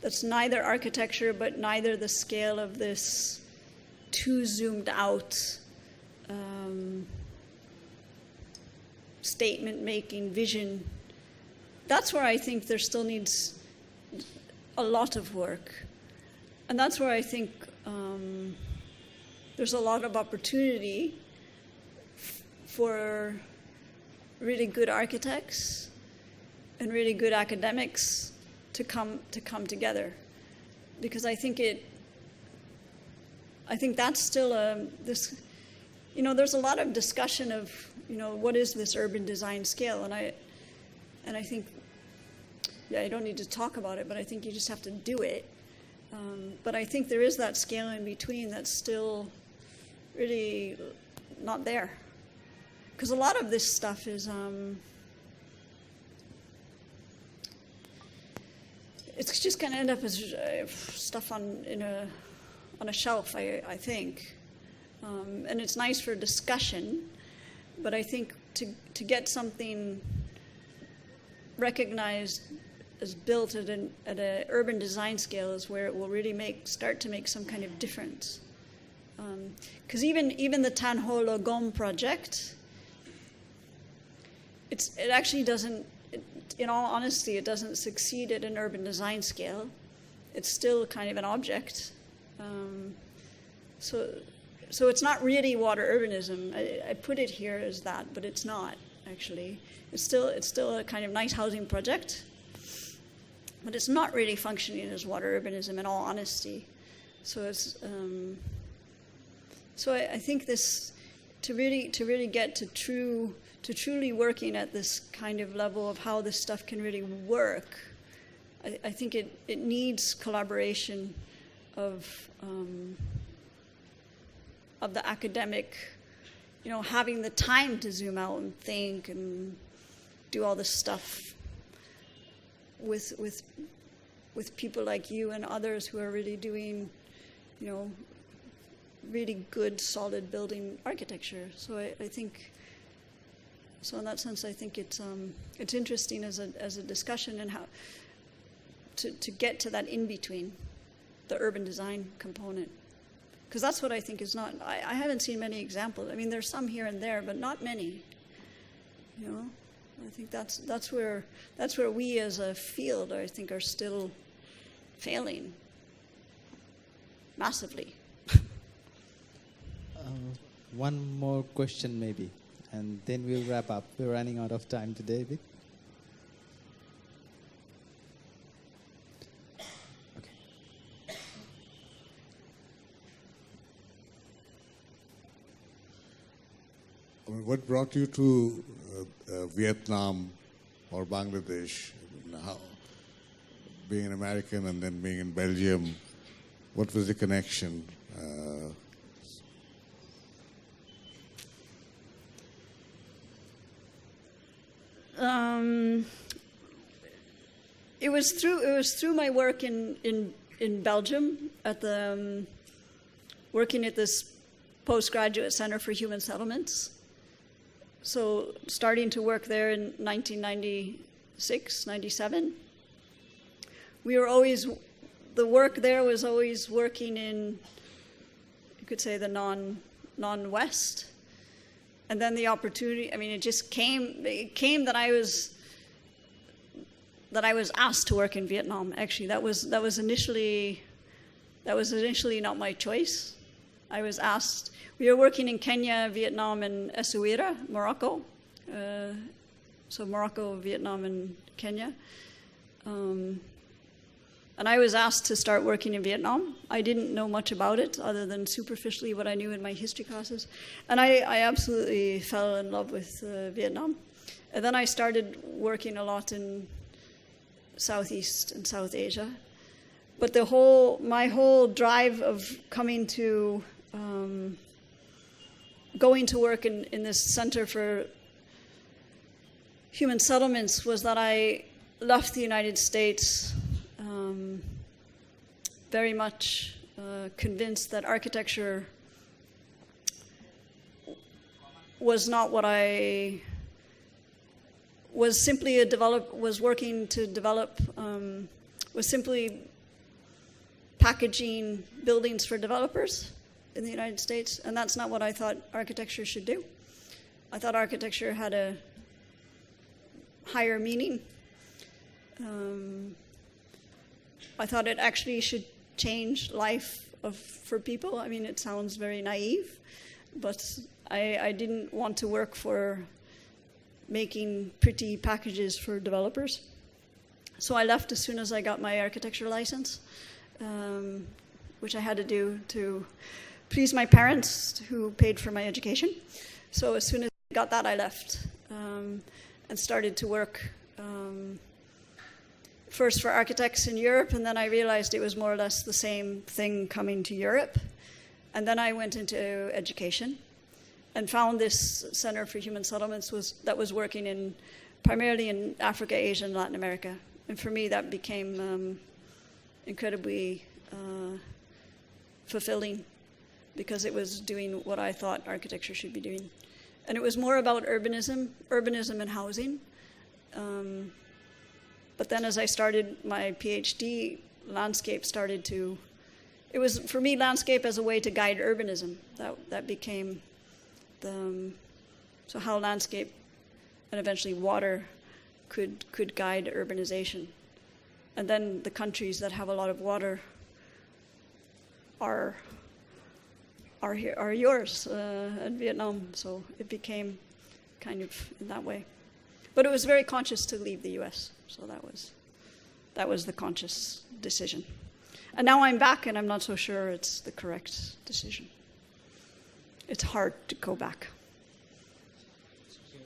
that's neither architecture but neither the scale of this too zoomed out statement making vision. That's where I think there still needs a lot of work, and that's where I think there's a lot of opportunity for really good architects and really good academics to come together, because I think that's still this. There's a lot of discussion of what is this urban design scale, and I think I don't need to talk about it, but I think you just have to do it. But I think there is that scale in between that's still really not there, because a lot of this stuff is it's just going to end up as stuff on a shelf, I think. And it's nice for discussion, but I think to get something recognized as built at an urban design scale is where it will really start to make some kind of difference. Because even the Tanho Lagoon project, it actually doesn't, in all honesty, it doesn't succeed at an urban design scale. It's still kind of an object. So it's not really water urbanism. I put it here as that, but it's not actually. It's still a kind of nice housing project, but it's not really functioning as water urbanism in all honesty. So it's I think this to really get to truly working at this kind of level of how this stuff can really work. I think it needs collaboration of the academic, having the time to zoom out and think and do all this stuff with people like you and others who are really doing, really good, solid building architecture. So I think, so in that sense, I think it's interesting as a discussion and how to get to that in between, the urban design component. Because that's what I think is not, I haven't seen many examples. I mean, there's some here and there, but not many. I think that's where we as a field, I think, are still failing massively. one more question maybe, and then we'll wrap up. We're running out of time today, Vic. What brought you to Vietnam or Bangladesh? How, being an American and then being in Belgium, what was the connection? It was through my work in Belgium at the working at this postgraduate center for human settlements. So starting to work there in 1996, 97. We were always, the work there was always working in, you could say, the non-West. And then the opportunity, I mean, it came that I was asked to work in Vietnam. Actually, that was initially not my choice. I was asked. We were working in Kenya, Vietnam, and Essaouira, Morocco. So Morocco, Vietnam, and Kenya. And I was asked to start working in Vietnam. I didn't know much about it other than superficially what I knew in my history classes. And I absolutely fell in love with Vietnam. And then I started working a lot in Southeast and South Asia. But my whole drive of coming to going to work in this Center for Human Settlements was that I left the United States very much convinced that architecture was not what I was simply was simply packaging buildings for developers in the United States, and that's not what I thought architecture should do. I thought architecture had a higher meaning. I thought it actually should change life for people. I mean, it sounds very naive, but I didn't want to work for making pretty packages for developers. So I left as soon as I got my architecture license, which I had to do to please my parents who paid for my education. So as soon as I got that, I left and started to work first for architects in Europe, and then I realized it was more or less the same thing coming to Europe. And then I went into education and found this Center for Human Settlements that was working primarily in Africa, Asia, and Latin America. And for me, that became incredibly fulfilling because it was doing what I thought architecture should be doing. And it was more about urbanism and housing. But then as I started my PhD, landscape started to, it was, for me, landscape as a way to guide urbanism. That became so how landscape and eventually water could guide urbanization. And then the countries that have a lot of water are yours, and Vietnam. So it became kind of in that way. But it was very conscious to leave the US. So that was the conscious decision. And now I'm back, and I'm not so sure it's the correct decision. It's hard to go back.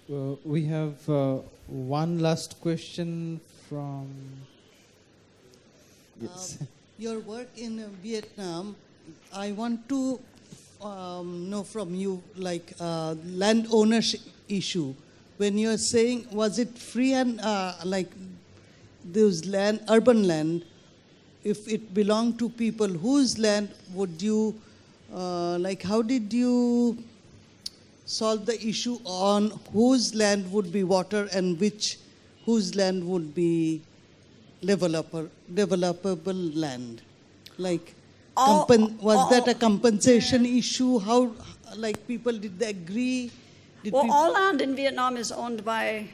We have one last question from... Yes. Your work in Vietnam, I want to know from you, like land ownership issue. When you're saying, was it free and like those land, urban land, if it belonged to people, whose land would you, like how did you solve the issue on whose land would be water and whose land would be developable land? Like, was that a compensation issue? How, like, people, did they agree? All land in Vietnam is owned by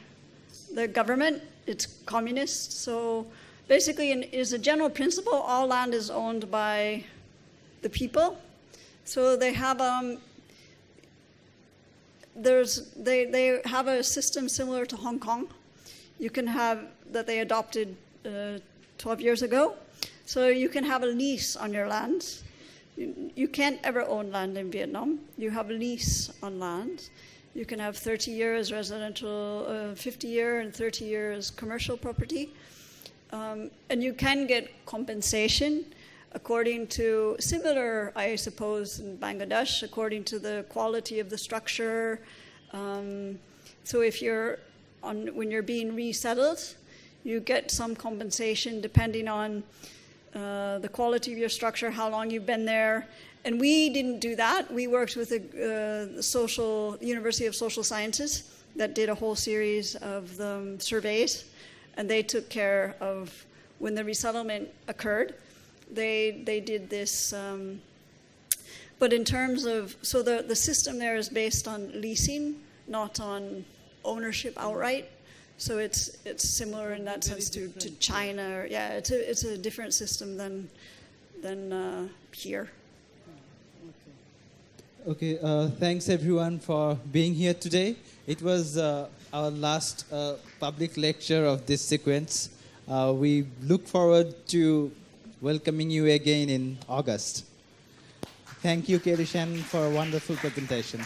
the government. It's communist. So basically, is a general principle, all land is owned by the people. So they have, they have a system similar to Hong Kong. You can have that they adopted 12 years ago. So you can have a lease on your land. You can't ever own land in Vietnam. You have a lease on land. You can have 30 years residential, 50 year and 30 years commercial property. And you can get compensation according to, similar, I suppose, in Bangladesh, according to the quality of the structure. So if when you're being resettled, you get some compensation depending on the quality of your structure, how long you've been there. And we didn't do that. We worked with the University of Social Sciences that did a whole series of surveys, and they took care of when the resettlement occurred. They did this. But in terms of, so the system there is based on leasing, not on ownership outright. So it's similar in that sense to China. Yeah, it's a different system than here. Okay, thanks everyone for being here today. It was our last public lecture of this sequence. We look forward to welcoming you again in August. Thank you, Shannon, for a wonderful presentation.